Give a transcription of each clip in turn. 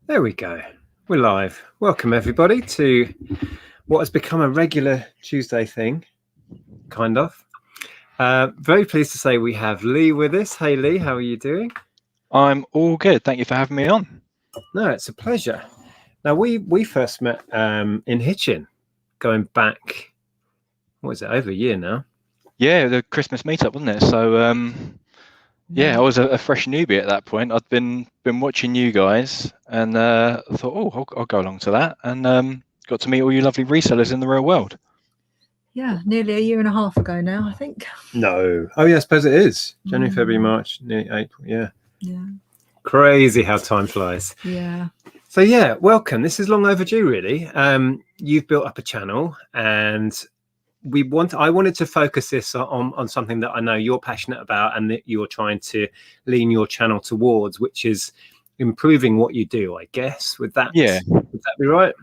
There we go. We're live. Welcome everybody to what has become a regular Tuesday thing, kind of. Very pleased to say we have Lee with us. Hey Lee, how are you doing? I'm all good. Thank you for having me on. No, it's a pleasure. Now we first met in Hitchin, going back, what is it, over a year now? Yeah, the Christmas meetup, wasn't it? So yeah, I was a fresh newbie at that point. I'd been watching you guys and I thought, oh, I'll go along to that, and got to meet all you lovely resellers in the real world. Yeah, nearly a year and a half ago now, I think. No. Oh yeah, I suppose it is. January, February, March, nearly April. Yeah. Yeah. Crazy how time flies. Yeah. So yeah, welcome. This is long overdue, really. You've built up a channel, and I wanted to focus this on something that I know you're passionate about and that you're trying to lean your channel towards, which is improving what you do, I guess. Would that be right?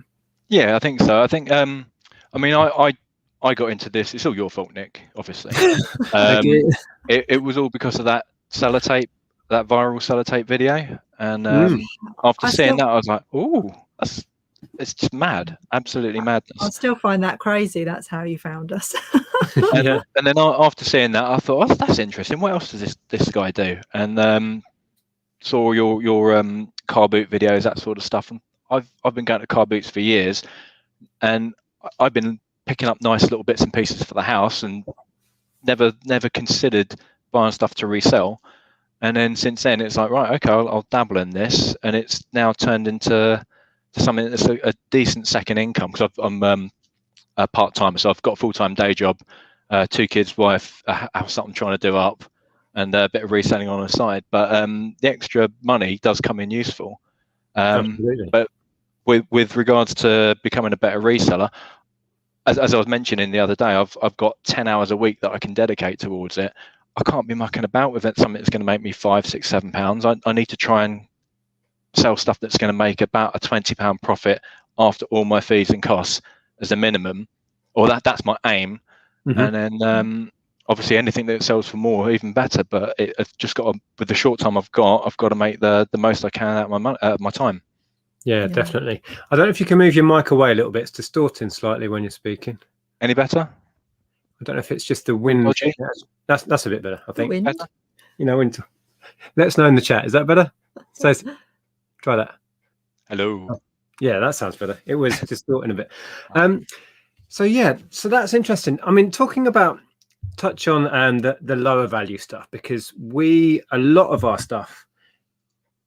Yeah, I think so. I think I mean I got into this. It's all your fault, Nick, obviously. It was all because of that sellotape, that viral sellotape video, and after seeing that, I was like, oh, it's just mad, absolutely madness. I still find that crazy. That's how you found us. And then after seeing that, I thought, oh, that's interesting. What else does this guy do? And saw your car boot videos, that sort of stuff. And I've been going to car boots for years, and I've been picking up nice little bits and pieces for the house, and never considered buying stuff to resell. And then since then, it's like, right, okay, I'll dabble in this, and it's now turned into something that's a decent second income, because I'm a part-timer, so I've got a full-time day job, 2 kids, wife, a house that I'm trying to do up, and a bit of reselling on the side. But the extra money does come in useful. But with regards to becoming a better reseller, as I was mentioning the other day, I've got 10 hours a week that I can dedicate towards it. I can't be mucking about with it, something that's going to make me £5, £6, £7. I need to try and sell stuff that's going to make about a £20 profit after all my fees and costs as a minimum, or that's my aim. And then obviously anything that sells for more, even better. But I've just got to, with the short time I've got to make the most I can out of my time. Yeah, definitely. I don't know if you can move your mic away a little bit. It's distorting slightly when you're speaking. Any better? I don't know if it's just the wind. That's a bit better, I think. Wind. Better. You know, wind. Let us know in the chat. Is that better? So try that. Hello. Yeah, that sounds better. It was distorting a bit. So that's interesting. I mean, touch on and the lower value stuff, because a lot of our stuff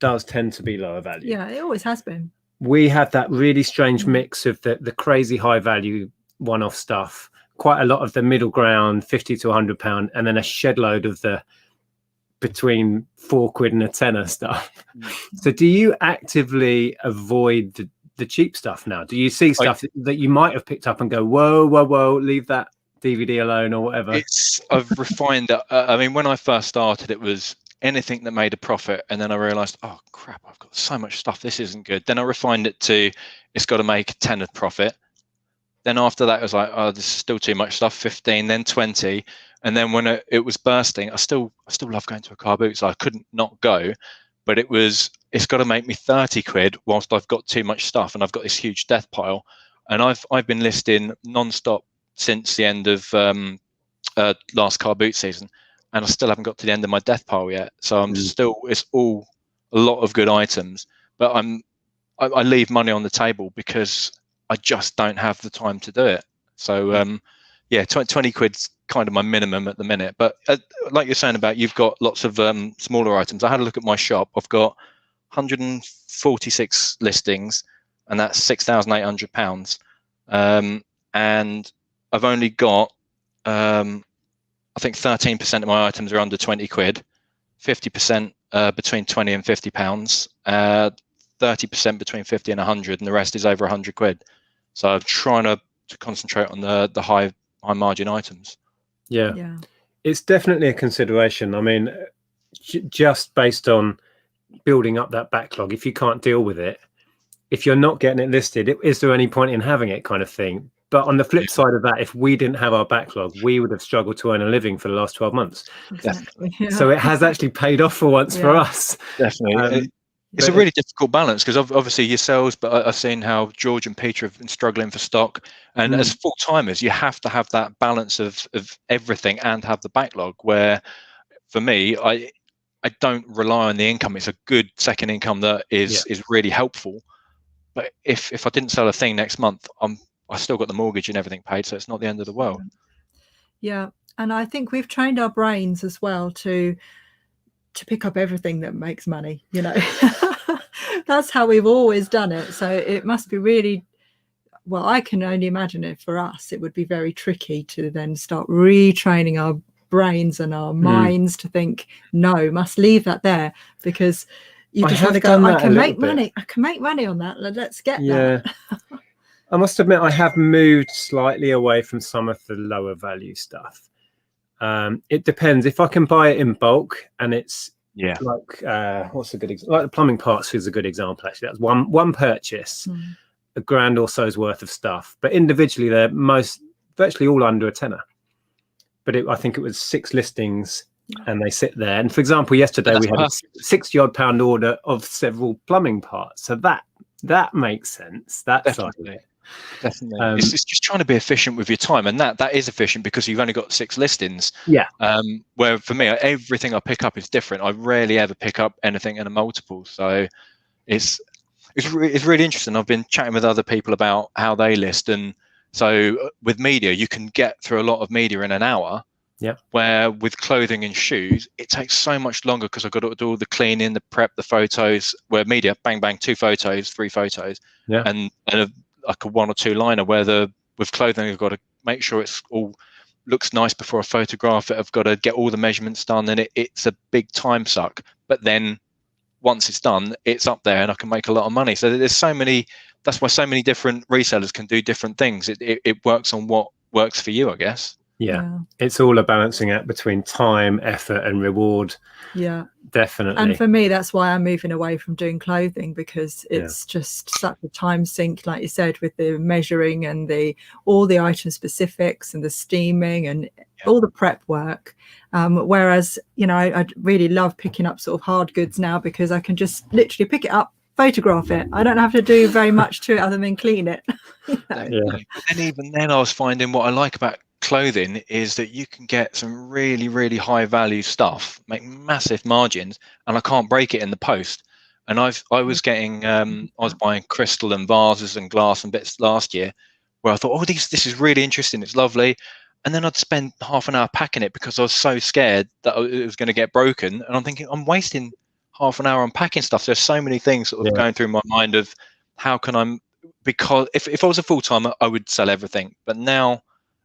does tend to be lower value. Yeah, it always has been. We have that really strange mix of the crazy high value one-off stuff, quite a lot of the middle ground, £50 to £100, and then a shed load of the between £4 and a tenner stuff. So do you actively avoid the cheap stuff now? Do you see stuff that you might have picked up and go, whoa, leave that DVD alone or whatever? I've refined that. I mean, when I first started, it was anything that made a profit, and then I realized, oh crap, I've got so much stuff, this isn't good. Then I refined it to, it's got to make a tenner profit. Then after that, it was like, oh, this is still too much stuff, 15, then 20. And then when it was bursting, I still love going to a car boot, so I couldn't not go. But it's got to make me 30 quid whilst I've got too much stuff, and I've got this huge death pile. And I've been listing non-stop since the end of last car boot season, and I still haven't got to the end of my death pile yet. So it's all a lot of good items, but I leave money on the table because I just don't have the time to do it. So yeah, 20 quid's kind of my minimum at the minute. But like you're saying about, you've got lots of smaller items. I had a look at my shop. I've got 146 listings, and that's £6,800. And I've only got, I think 13% of my items are under 20 quid, 50% between 20 and £50, 30% between 50 and 100, and the rest is over 100 quid. So I'm trying to concentrate on the high margin items. Yeah, it's definitely a consideration. I mean, just based on building up that backlog, if you can't deal with it, if you're not getting it listed, is there any point in having it, kind of thing? But on the flip side of that, if we didn't have our backlog, we would have struggled to earn a living for the last 12 months. Exactly. Yeah. So it has actually paid off for once for us. Definitely. It's a really difficult balance because obviously yourselves, but I've seen how George and Peter have been struggling for stock. And as full timers, you have to have that balance of everything and have the backlog. Where for me, I don't rely on the income. It's a good second income that is really helpful. But if I didn't sell a thing next month, I still got the mortgage and everything paid, so it's not the end of the world. Yeah, and I think we've trained our brains as well to pick up everything that makes money, you know. That's how we've always done it. So it must be really, well, I can only imagine it for us. It would be very tricky to then start retraining our brains and our minds to think, no, must leave that there, because you just want to go, I can make money. I can make money on that. Let's get that. I must admit, I have moved slightly away from some of the lower value stuff. It depends. If I can buy it in bulk and it's like what's a good example? Like the plumbing parts is a good example. Actually, that's one purchase, a grand or so's worth of stuff. But individually, they're virtually all under a tenner. But I think it was 6 listings, and they sit there. And for example, yesterday we had a £60-odd order of several plumbing parts. So that makes sense. That's definitely. It's just trying to be efficient with your time, and that is efficient because you've only got 6 listings. Where for me, everything I pick up is different. I rarely ever pick up anything in a multiple. So it's really interesting. I've been chatting with other people about how they list, and so with media, you can get through a lot of media in an hour. Where with clothing and shoes, it takes so much longer because I've got to do all the cleaning, the prep, the photos. Where media, bang bang, 2 photos, 3 photos, and like a 1 or 2 liner. Where with clothing, I've got to make sure it's all looks nice before I photograph it. I've got to get all the measurements done, and it's a big time suck. But then once it's done, it's up there, and I can make a lot of money. So there's so many. That's why so many different resellers can do different things. It works on what works for you, I guess. It's all a balancing act between time, effort, and reward. Definitely. And for me, that's why I'm moving away from doing clothing, because it's just such a time sink, like you said, with the measuring and all the item specifics and the steaming and all the prep work. Whereas, you know, I really love picking up sort of hard goods now, because I can just literally pick it up, photograph it. I don't have to do very much to it other than clean it. And even then, I was finding what I like about clothing is that you can get some really, really high value stuff, make massive margins, and I can't break it in the post. And I was getting I was buying crystal and vases and glass and bits last year, where I thought, oh, this is really interesting, it's lovely. And then I'd spend half an hour packing it because I was so scared that it was going to get broken. And I'm thinking, I'm wasting half an hour unpacking stuff. There's so many things sort of going through my mind of how can I, because if I was a full-timer, I would sell everything. But now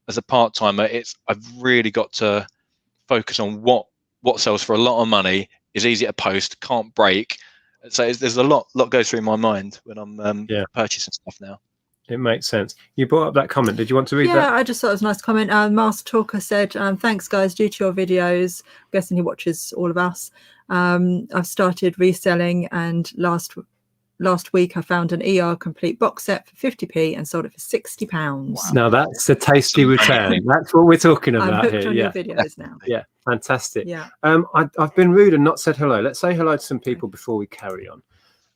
as a part-timer, I've really got to focus on what sells for a lot of money, is easy to post, can't break. So there's a lot goes through my mind when I'm purchasing stuff now. It makes sense. You brought up that comment. Did you want to read that? Yeah, I just thought it was a nice comment. Master Talker said, thanks guys, due to your videos, I'm guessing he watches all of us. I've started reselling, and last week I found an ER complete box set for 50p and sold it for £60. Wow. Now that's a tasty return. That's what we're talking about I'm hooked here. on your videos now. Yeah, fantastic. Yeah. I've been rude and not said hello. Let's say hello to some people before we carry on.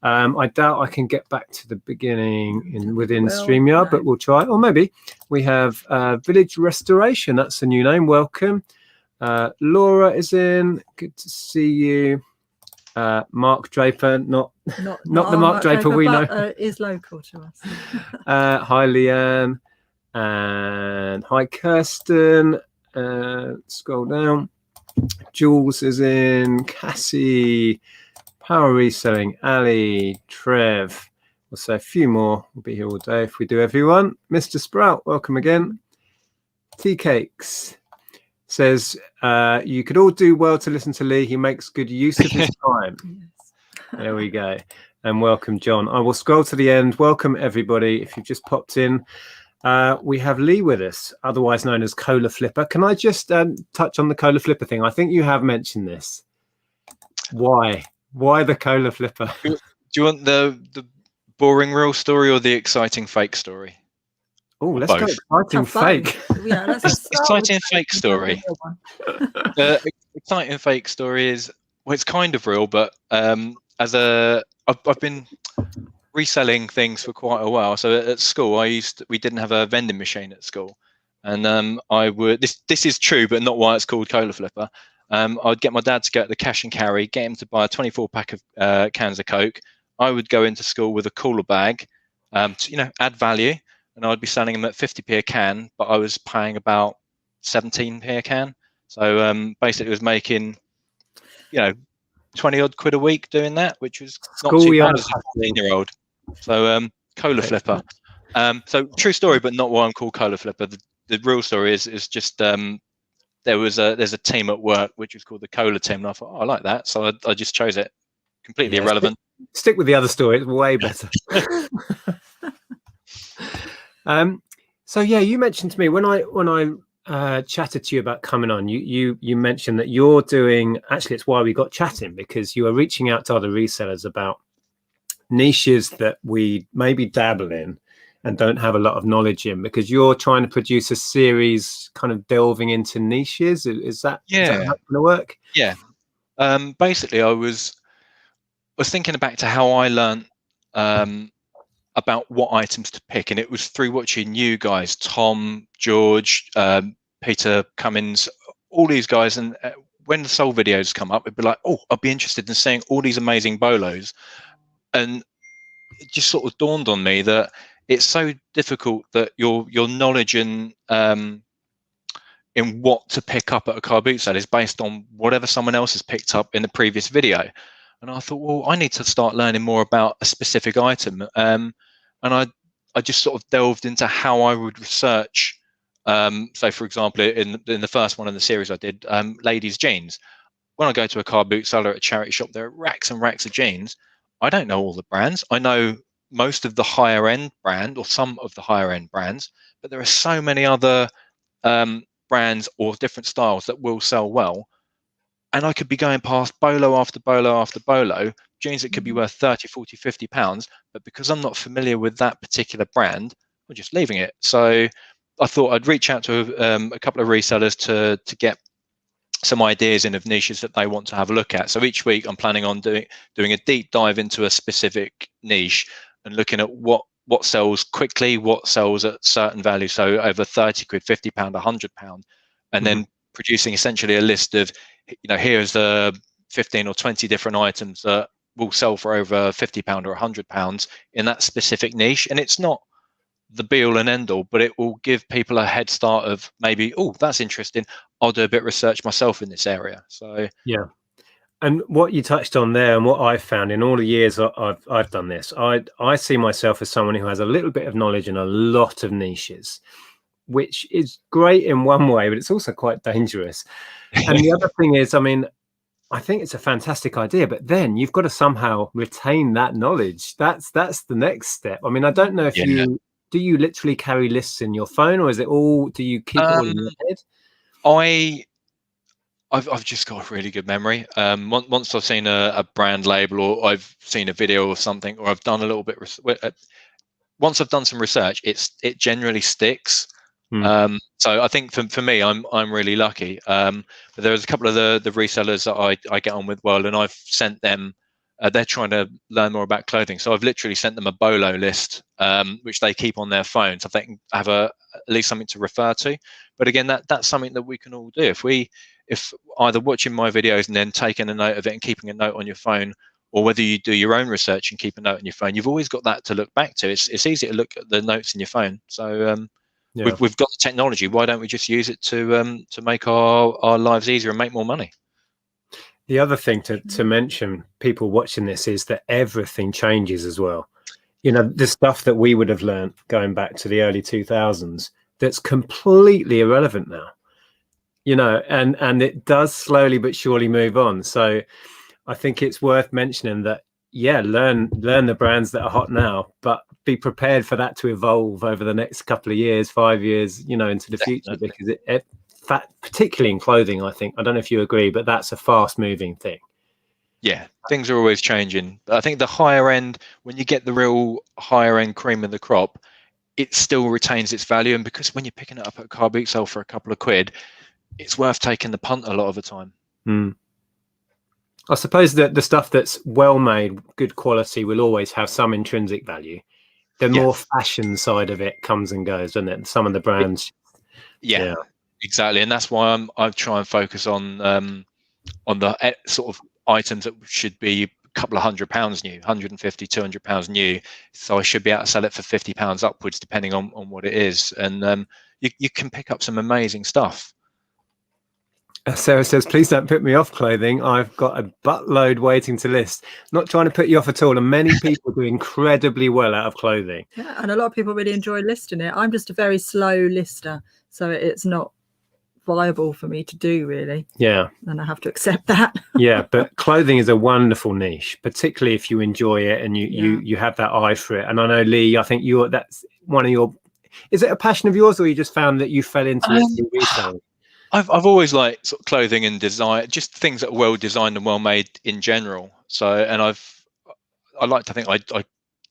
I doubt I can get back to the beginning within StreamYard, but we'll try. Or maybe we have Village Restoration. That's a new name. Welcome. Laura is in. Good to see you. Mark Draper, not the Mark Draper we know. Is local to us. Hi, Leanne. And hi, Kirsten. Scroll down. Jules is in. Cassie. Power Reselling. Ali. Trev. We'll say a few more. We'll be here all day if we do everyone. Mr. Sprout, welcome again. Tea Cakes says, you could all do well to listen to Lee. He makes good use of his time. There we go. And welcome, John. I will scroll to the end. Welcome, everybody. If you've just popped in, we have Lee with us, otherwise known as Kola Flipper. Can I just touch on the Kola Flipper thing? I think you have mentioned this. Why? Why the Kola Flipper? Do you want the boring real story or the exciting fake story? Oh, let's go exciting fake. Yeah, let's exciting fake story. Exciting fake story is, well, it's kind of real, but I've been reselling things for quite a while. So at school, we didn't have a vending machine at school, and I would this is true, but not why it's called Kola Flipper. I'd get my dad to go at the cash and carry, get him to buy a 24-pack of cans of Coke. I would go into school with a cooler bag, to add value, and I'd be selling them at 50p a can, but I was paying about 17p a can. So basically, it was making 20 odd quid a week doing that, which was not too bad as a 14-year-old. So Kola Flipper. So true story, but not why I'm called Kola Flipper. The real story is just there's a team at work which was called the Kola team, and I thought, I like that, so I just chose it. Completely irrelevant. Stick with the other story; it's way better. So yeah, you mentioned to me when I chatted to you about coming on, you mentioned that you're doing, actually it's why we got chatting, because you are reaching out to other resellers about niches that we maybe dabble in and don't have a lot of knowledge in, because you're trying to produce a series kind of delving into niches. Is that how it's going to work? Yeah. Basically, I was thinking back to how I learned about what items to pick, and it was through watching you guys, Tom, George, Peter Cummins, all these guys. And when the Soul videos come up, it'd be like, oh, I'd be interested in seeing all these amazing bolos. And it just sort of dawned on me that it's so difficult that your knowledge in what to pick up at a car boot sale is based on whatever someone else has picked up in the previous video. And I thought, well, I need to start learning more about a specific item. And I just sort of delved into how I would research. So, for example, in the first one in the series I did, ladies' jeans. When I go to a car boot seller at a charity shop, there are racks and racks of jeans. I don't know all the brands. I know most of the higher end brand, or some of the higher end brands, but there are so many other brands or different styles that will sell well. And I could be going past bolo after bolo after bolo, jeans that could be worth 30, 40, 50 pounds, but because I'm not familiar with that particular brand, I'm just leaving it. So I thought I'd reach out to a couple of resellers to get some ideas in of niches that they want to have a look at. So each week I'm planning on doing a deep dive into a specific niche and looking at what sells quickly, what sells at certain value, so over 30 quid, 50 pound, 100 pound, and then producing essentially a list of, here's the 15 or 20 different items that will sell for over 50 pound or 100 pounds in that specific niche. And it's not the be all and end all, but it will give people a head start of maybe, oh, that's interesting, I'll do a bit of research myself in this area. So yeah. And what you touched on there, and what I've found in all the years I've done this, I see myself as someone who has a little bit of knowledge in a lot of niches, which is great in one way, but it's also quite dangerous. And the other thing is, I think it's a fantastic idea, but then you've got to somehow retain that knowledge. That's the next step. I don't know if do you literally carry lists in your phone, or is it all, do you keep it all in your head? I've just got a really good memory. Once I've seen a brand label, or I've seen a video of something, or I've done a little bit, once I've done some research, it generally sticks. So I think for me, I'm really lucky. But there's a couple of the resellers that I get on with well, and I've sent them. They're trying to learn more about clothing, so I've literally sent them a bolo list, which they keep on their phone, so they can have at least something to refer to. But again, that's something that we can all do if either watching my videos and then taking a note of it and keeping a note on your phone, or whether you do your own research and keep a note on your phone. You've always got that to look back to. It's easy to look at the notes in your phone. So we've got the technology. Why don't we just use it to make our lives easier and make more money? The other thing to mention, people watching this, is that everything changes as well. The stuff that we would have learned going back to the early 2000s, that's completely irrelevant now. And it does slowly but surely move on. So I think it's worth mentioning that, learn the brands that are hot now, but be prepared for that to evolve over the next couple of years, 5 years, into the future, because particularly in clothing, I think, I don't know if you agree, but that's a fast moving thing. Yeah, things are always changing. I think the higher end, when you get the real higher end cream of the crop, it still retains its value. And because when you're picking it up at a car boot sale for a couple of quid, it's worth taking the punt a lot of the time. I suppose that the stuff that's well made, good quality, will always have some intrinsic value. The more fashion side of it comes and goes, doesn't it? Some of the brands. Yeah, exactly. And that's why I try and focus on the sort of items that should be a couple of £100 new, 150, £200 new. So I should be able to sell it for £50 upwards, depending on what it is. And you can pick up some amazing stuff. Sarah says, please don't put me off clothing. I've got a buttload waiting to list. Not trying to put you off at all. And many people do incredibly well out of clothing. Yeah, and a lot of people really enjoy listing it. I'm just a very slow lister, so it's not viable for me to do, really. Yeah. And I have to accept that. Yeah, but clothing is a wonderful niche, particularly if you enjoy it and you have that eye for it. And I know, Lee, I think that's one of your, is it a passion of yours, or you just found that you fell into it through reselling? I've always liked sort of clothing and design, just things that are well designed and well made in general. So, and I like to think I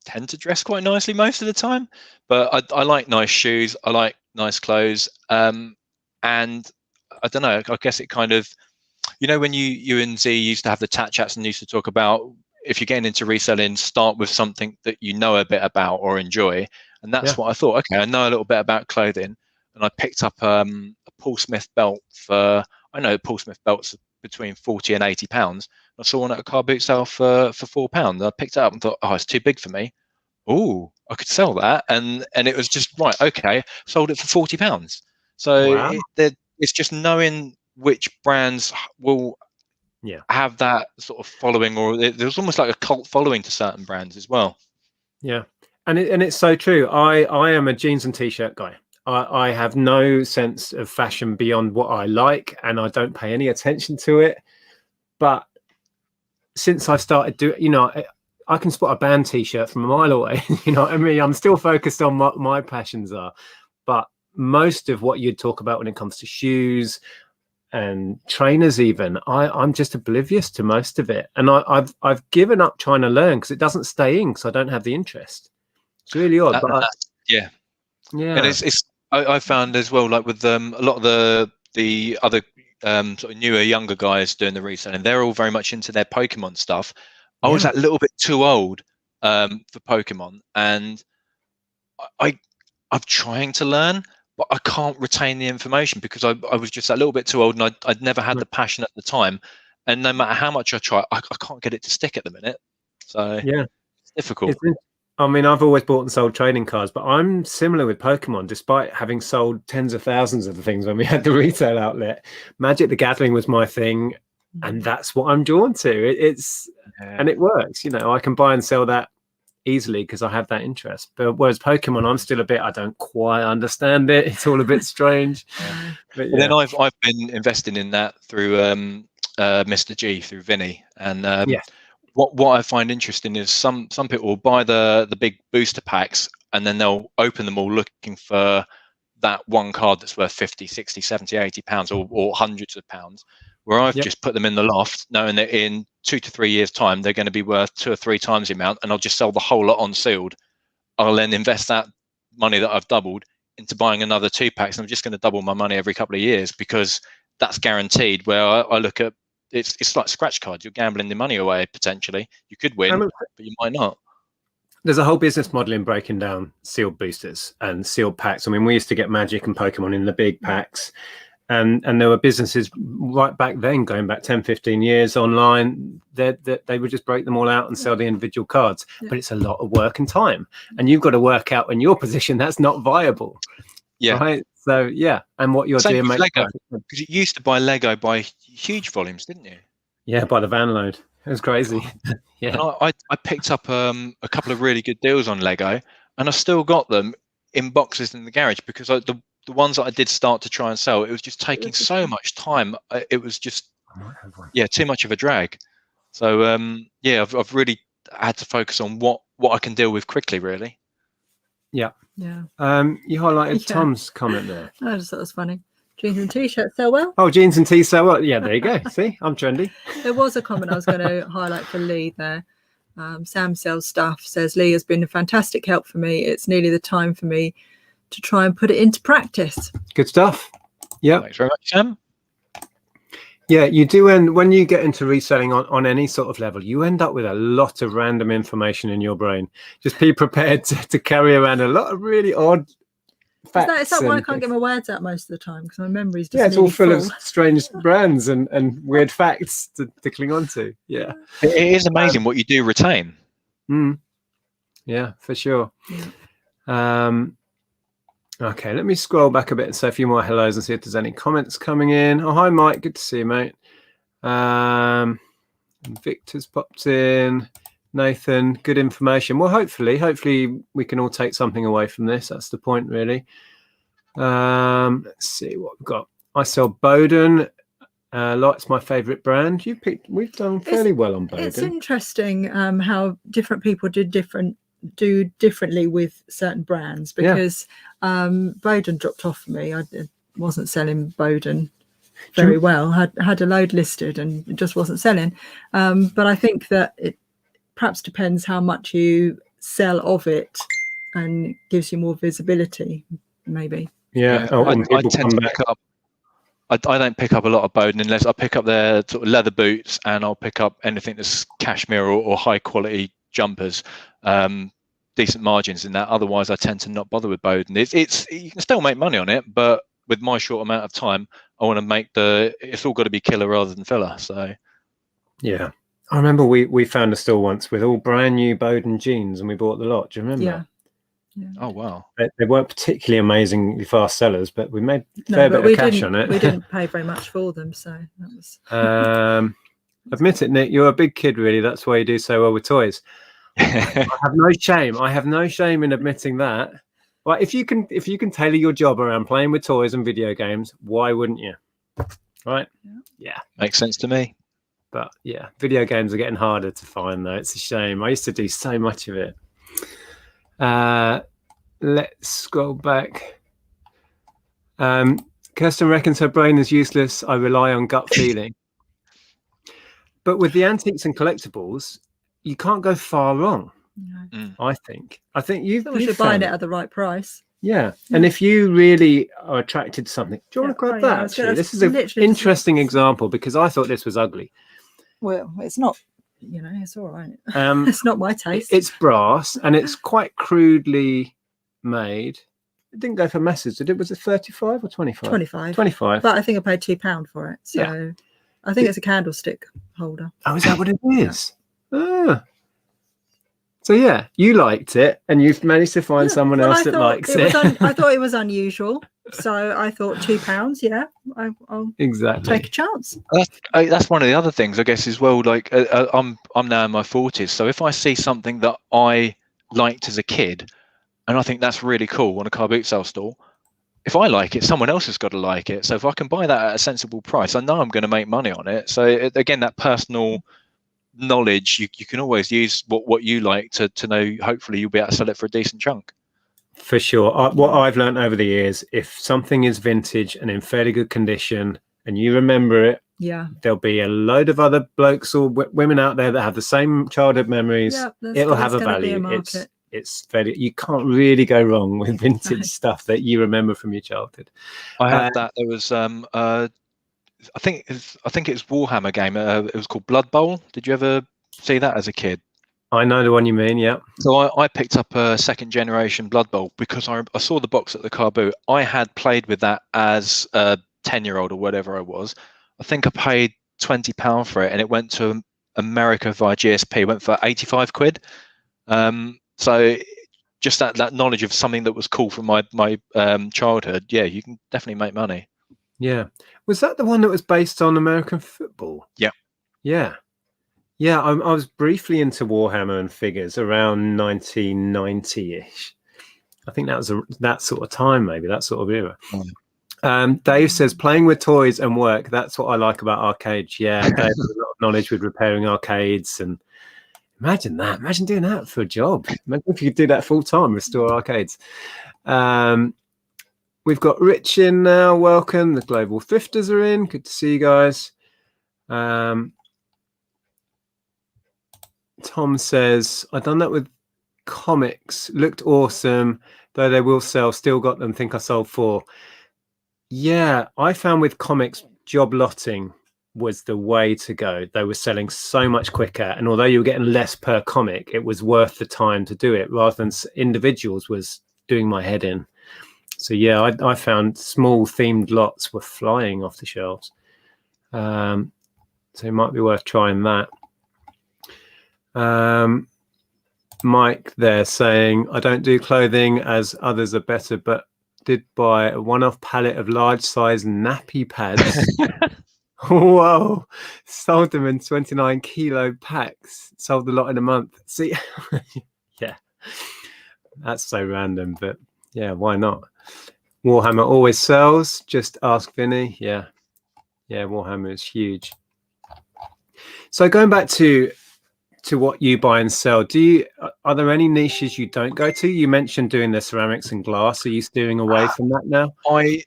tend to dress quite nicely most of the time, but I like nice shoes, I like nice clothes, and I don't know, I guess it kind of, when you and Z used to have the tat chats and used to talk about, if you're getting into reselling, start with something that you know a bit about or enjoy. And that's what I thought. Okay, I know a little bit about clothing, and I picked up a Paul Smith belt I know Paul Smith belts are between £40 and £80. I saw one at a car boot sale for £4. I picked it up and thought, oh, it's too big for me. Oh, I could sell that, and it was just right. Okay, sold it for £40. So it's just knowing which brands will have that sort of following, or there's almost like a cult following to certain brands as well. Yeah, and it's so true. I am a jeans and t-shirt guy. I have no sense of fashion beyond what I like, and I don't pay any attention to it. But since I started doing, I can spot a band t-shirt from a mile away. You know what I mean? I'm still focused on what my passions are. But most of what you'd talk about when it comes to shoes and trainers, even, I'm just oblivious to most of it. And I've given up trying to learn because it doesn't stay in, because I don't have the interest. It's really odd. Yeah. And I found as well, like with a lot of the other sort of newer, younger guys doing the reselling, they're all very much into their Pokemon stuff. I was that little bit too old for Pokemon, and I'm trying to learn, but I can't retain the information because I was just a little bit too old, and I'd never had the passion at the time. And no matter how much I try, I can't get it to stick at the minute. So it's difficult. I mean, I've always bought and sold trading cards, but I'm similar with Pokemon, despite having sold tens of thousands of the things when we had the retail outlet. Magic the Gathering was my thing, and that's what I'm drawn to. And it works. I can buy and sell that easily because I have that interest. But whereas Pokemon, I'm still I don't quite understand it. It's all a bit strange. But then I've been investing in that through Mr. G, through Vinny, and What I find interesting is some people will buy the big booster packs, and then they'll open them all looking for that one card that's worth 50, 60, 70, 80 pounds, or hundreds of pounds, where I've just put them in the loft knowing that in 2 to 3 years time they're going to be worth 2 or 3 times the amount, and I'll just sell the whole lot on sealed. I'll then invest that money that I've doubled into buying another 2 packs, and I'm just going to double my money every couple of years because that's guaranteed. Where I look at it's like scratch cards. You're gambling the money away potentially. You could win, but you might not. There's a whole business model in breaking down sealed boosters and sealed packs. I mean, we used to get Magic and Pokemon in the big packs, and there were businesses right back then, going back 10, 15 years online, that they would just break them all out and sell the individual cards. But it's a lot of work and time, and you've got to work out in your position that's not viable. Right? So and what you're doing makes Lego, because you used to buy Lego by huge volumes, didn't you? Yeah, by the van load. It was crazy. And I picked up a couple of really good deals on Lego, and I still got them in boxes in the garage because the ones that I did start to try and sell, it was just taking so much time. It was just too much of a drag. So I've really had to focus on what I can deal with quickly, really. Yeah. You highlighted Tom's comment there. I just thought it was funny. Jeans and t-shirts sell well. Oh, jeans and t-shirts sell well. Yeah, there you go. See, I'm trendy. There was a comment I was going to highlight for Lee there. Sam Sells Stuff says, Lee has been a fantastic help for me. It's nearly the time for me to try and put it into practice. Good stuff. Yeah. Thanks very much, Sam. Yeah, you do. And when you get into reselling on any sort of level, you end up with a lot of random information in your brain. Just be prepared to carry around a lot of really odd facts. Is that why I can't get my words out most of the time? Because my memory's just it's all full full. of strange brands and weird facts to cling on to. Yeah. It is amazing what you do retain. Yeah, for sure. Yeah. Okay, let me scroll back a bit and say a few more hellos and see if there's any comments coming in. Oh, hi, Mike. Good to see you, mate. Victor's popped in. Nathan, good information. Well, hopefully we can all take something away from this. That's the point, really. Let's see what we've got. I sell Bowden. Light's my favourite brand. We've done fairly well on Bowden. It's interesting how different people do differently with certain brands, because Bowden dropped off for me. I wasn't selling Bowden very well. Had a load listed and it just wasn't selling. But I think that it perhaps depends how much you sell of it and gives you more visibility, maybe. I tend to pick up. I don't pick up a lot of Bowden unless I pick up their sort of leather boots, and I'll pick up anything that's cashmere or high quality jumpers. Decent margins in that. Otherwise, I tend to not bother with Bowden. It's you can still make money on it, but with my short amount of time, I want to make it's all got to be killer rather than filler. So, yeah, I remember we found a store once with all brand new Bowden jeans, and we bought the lot. Do you remember? Yeah. Oh wow. They weren't particularly amazingly fast sellers, but we made a fair bit of cash on it. We didn't pay very much for them, so that was. Admit it, Nick. You're a big kid, really. That's why you do so well with toys. I have no shame. I have no shame in admitting that. Well, if you can tailor your job around playing with toys and video games, why wouldn't you? Right? Yeah. Makes sense to me. But yeah, video games are getting harder to find, though. It's a shame. I used to do so much of it. Let's scroll back. Kirsten reckons her brain is useless. I rely on gut feeling. But with the antiques and collectibles, you can't go far wrong. No. I think you should buy it at the right price. Yeah, and if you really are attracted to something, do you want to grab that? Actually, this is an interesting example because I thought this was ugly. Well, it's not. It's all right. It's not my taste. It's brass and it's quite crudely made. It didn't go for masses, did it? Was it 35 or 25? 25. But I think I paid £2 for it. So I think it's a candlestick holder. Oh, is that what it is? So yeah, you liked it, and you've managed to find someone else that likes it. I thought it was unusual, so I thought £2. Yeah, I'll take a chance. That's one of the other things, I guess, as well. Like I'm now in my 40s, so if I see something that I liked as a kid, and I think that's really cool on a car boot sale store, if I like it, someone else has got to like it. So if I can buy that at a sensible price, I know I'm going to make money on it. So again, that personal knowledge, you can always use what you like to know. Hopefully you'll be able to sell it for a decent chunk. For sure. What I've learned over the years, if something is vintage and in fairly good condition and you remember it, there'll be a load of other blokes or women out there that have the same childhood memories. It'll have a value. It's very, you can't really go wrong with vintage stuff that you remember from your childhood. I had that. There was I think it's Warhammer game. It was called Blood Bowl. Did you ever see that as a kid? I know the one you mean. Yeah. So I picked up a second generation Blood Bowl because I saw the box at the car boot. I had played with that as a 10-year-old or whatever I was. I think I paid £20 for it, and it went to America via GSP. It went for 85 quid. So just that knowledge of something that was cool from my childhood. Yeah, you can definitely make money. Yeah. Was that the one that was based on American football? Yeah. Yeah, I was briefly into Warhammer and figures around 1990-ish. I think that was that sort of time, maybe, that sort of era. Dave says, playing with toys and work, that's what I like about arcades. Yeah, Dave has a lot of knowledge with repairing arcades. And imagine doing that for a job. Imagine if you could do that full-time, restore arcades. We've got Rich in now. Welcome. The Global Thrifters are in. Good to see you guys. Tom says, I've done that with comics. Looked awesome, though they will sell. Still got them. Think I sold 4. Yeah, I found with comics, job lotting was the way to go. They were selling so much quicker, and although you were getting less per comic, it was worth the time to do it rather than individuals was doing my head in. So yeah, I found small themed lots were flying off the shelves. So it might be worth trying that. Mike there saying, I don't do clothing as others are better, but did buy a one-off pallet of large size nappy pads. Whoa, sold them in 29 kilo packs, sold a lot in a month. See, yeah, that's so random, but yeah, why not? Warhammer always sells, just ask Vinny. Yeah, Warhammer is huge. So going back to what you buy and sell, are there any niches you don't go to? You mentioned doing the ceramics and glass. Are you steering away from that now? I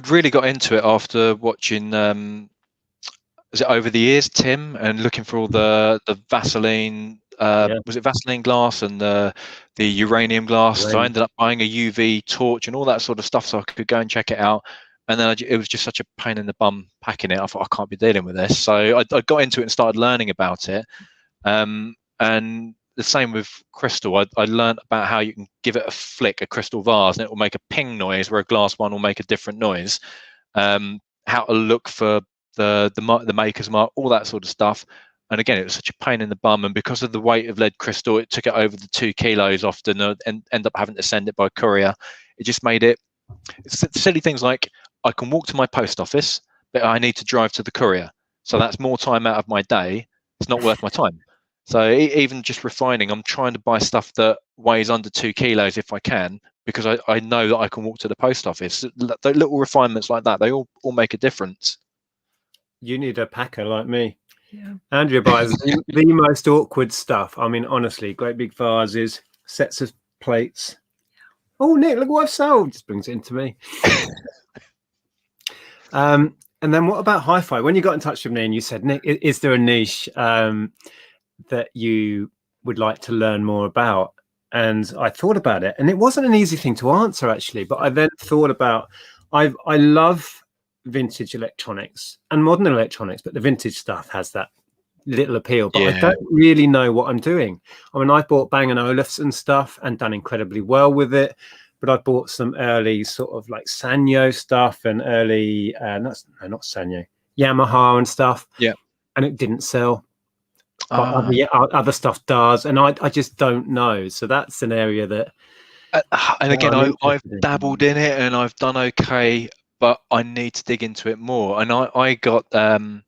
really got into it after watching was it Over the Years, Tim, and looking for all the Vaseline was it Vaseline glass and the uranium glass. So I ended up buying a UV torch and all that sort of stuff so I could go and check it out. And then it was just such a pain in the bum packing it. I thought, I can't be dealing with this. So I got into it and started learning about it. And the same with crystal. I learned about how you can give it a flick, a crystal vase, and it will make a ping noise where a glass one will make a different noise. How to look for the maker's mark, all that sort of stuff. And again, it was such a pain in the bum, and because of the weight of lead crystal, it took it over the 2 kilos often, and end up having to send it by courier. It just made it silly things like I can walk to my post office, but I need to drive to the courier, so that's more time out of my day. It's not worth my time. So even just refining, I'm trying to buy stuff that weighs under 2 kilos if I can, because I know that I can walk to the post office. The little refinements like that, they all make a difference. You need a packer like me. Yeah. Andrea buys the most awkward stuff. I mean, honestly, great big vases, sets of plates. Oh, Nick, look what I've sold. Just brings it into me. And then what about HiFi? When you got in touch with me and you said, Nick, is there a niche that you would like to learn more about? And I thought about it, and it wasn't an easy thing to answer, actually. But I then thought about, I love vintage electronics and modern electronics, but the vintage stuff has that little appeal. But I don't really know what I'm doing. I mean, I bought Bang & Olufsen stuff and done incredibly well with it. But I bought some early sort of like Sanyo stuff and early, not Sanyo, Yamaha and stuff. Yeah. And it didn't sell. But other stuff does. And I just don't know. So that's an area that. And again, I've dabbled in it and I've done okay, but I need to dig into it more. And I got one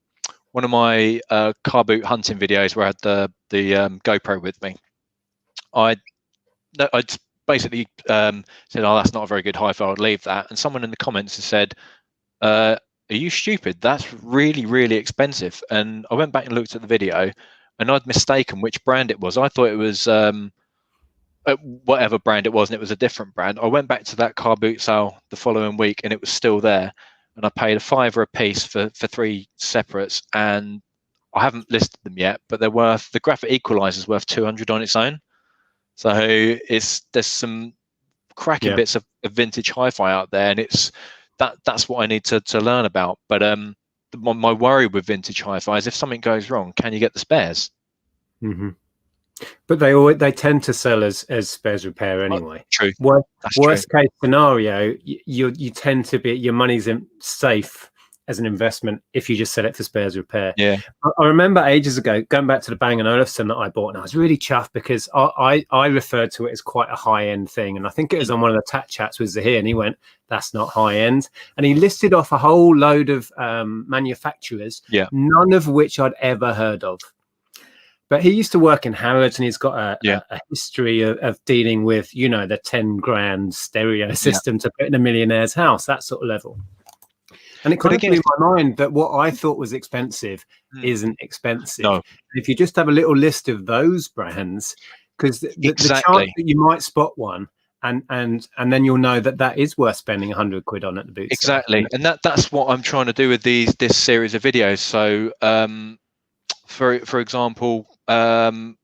of my car boot hunting videos where I had the GoPro with me. I basically said, oh, that's not a very good HiFi, I'll leave that. And someone in the comments has said, are you stupid? That's really, really expensive. And I went back and looked at the video and I'd mistaken which brand it was. I thought it was whatever brand it was, and it was a different brand. I went back to that car boot sale the following week and it was still there. And I paid $5 a piece for 3 separates, and I haven't listed them yet, but they're worth, the graphic equalizer's worth 200 on its own. So there's some cracking bits of vintage HiFi out there, and that's what I need to learn about. But my worry with vintage HiFi is if something goes wrong, can you get the spares? Mm-hmm. But they tend to sell as spares repair anyway. True. Worst case scenario, you tend to be, your money's safe as an investment if you just sell it for spares repair. Yeah. I remember ages ago going back to the Bang & Olufsen that I bought, and I was really chuffed because I referred to it as quite a high end thing, and I think it was on one of the Tat Chats with Zahir, and he went, "That's not high end," and he listed off a whole load of manufacturers, none of which I'd ever heard of. But he used to work in Harrods, and he's got a history of dealing with, the 10 grand stereo system to put in a millionaire's house, that sort of level. And it kind of blew my mind that what I thought was expensive isn't expensive. No. If you just have a little list of those brands, because the chance that you might spot one, and then you'll know that is worth spending 100 quid on at the boot. Exactly, and that's what I'm trying to do with this series of videos. So, for example, I've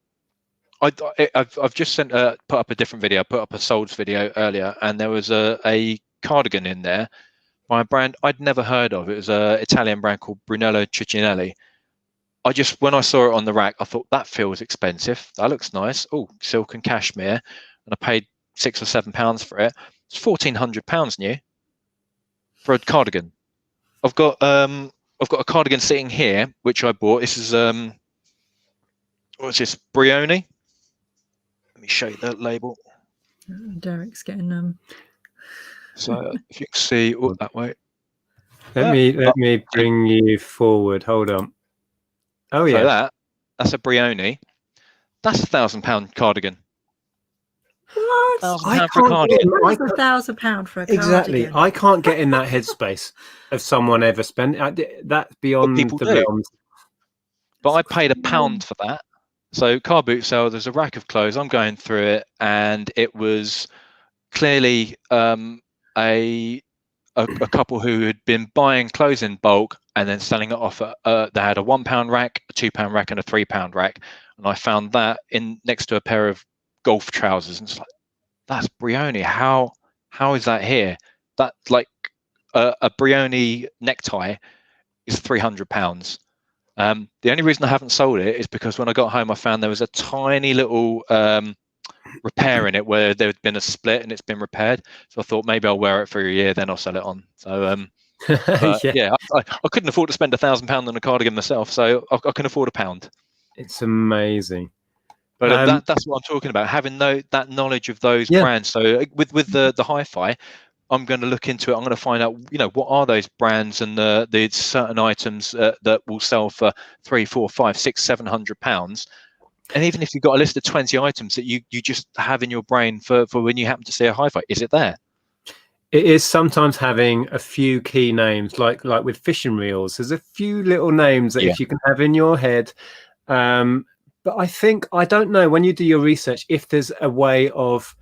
just put up a different video. I put up a solds video earlier, and there was a cardigan in there by a brand I'd never heard of. It was an Italian brand called Brunello Cucinelli. When I saw it on the rack, I thought that feels expensive. That looks nice. Oh, silk and cashmere, and I paid £6 or £7 for it. It's £1,400 new for a cardigan. I've got a cardigan sitting here which I bought. This is what's this, Brioni? Let me show you the label. Derek's getting So if you can see, that way. Let me bring you forward. Hold on. Oh yeah, so that's a Brioni. That's £1,000 cardigan. what? £1,000 for a cardigan. What is £1,000 for a cardigan? Exactly. I can't get in that headspace of someone ever spent. That's beyond the realms. But I paid £1 for that. So car boot sale, there's a rack of clothes. I'm going through it, and it was clearly a couple who had been buying clothes in bulk and then selling it off at, they had a £1 rack, a £2 rack, and a £3 rack, and I found that in next to a pair of golf trousers, and it's like, that's Brioni. How is that here? That, like, a Brioni necktie is £300. The only reason I haven't sold it is because when I got home I found there was a tiny little repair in it where there had been a split and it's been repaired, so I thought maybe I'll wear it for a year, then I'll sell it on. So yeah, I couldn't afford to spend £1,000 on a cardigan myself, so I can afford £1. It's amazing. But that's what I'm talking about, having that knowledge of those brands. So with the HiFi, I'm going to look into it. I'm going to find out, what are those brands and the certain items that will sell for £300, £400, £500, £600, £700. And even if you've got a list of 20 items that you just have in your brain for when you happen to see a HiFi, is it there? It is sometimes having a few key names, like with fishing reels. There's a few little names that if you can have in your head. But I don't know, when you do your research, if there's a way of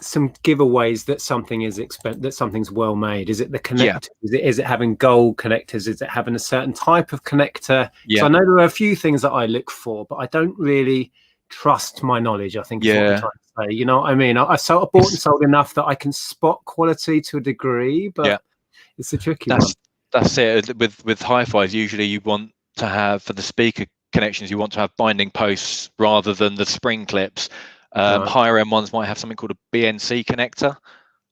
some giveaways that something is that something's well made. Is it the connector? Is it having gold connectors? Is it having a certain type of connector? So I know there are a few things that I look for, but I don't really trust my knowledge, I think is what I'm trying to say. You know what I mean? I bought and sold enough that I can spot quality to a degree, but it's a tricky one. That's it. With HiFis, usually you want to have, for the speaker connections, you want to have binding posts rather than the spring clips. Higher end ones might have something called a BNC connector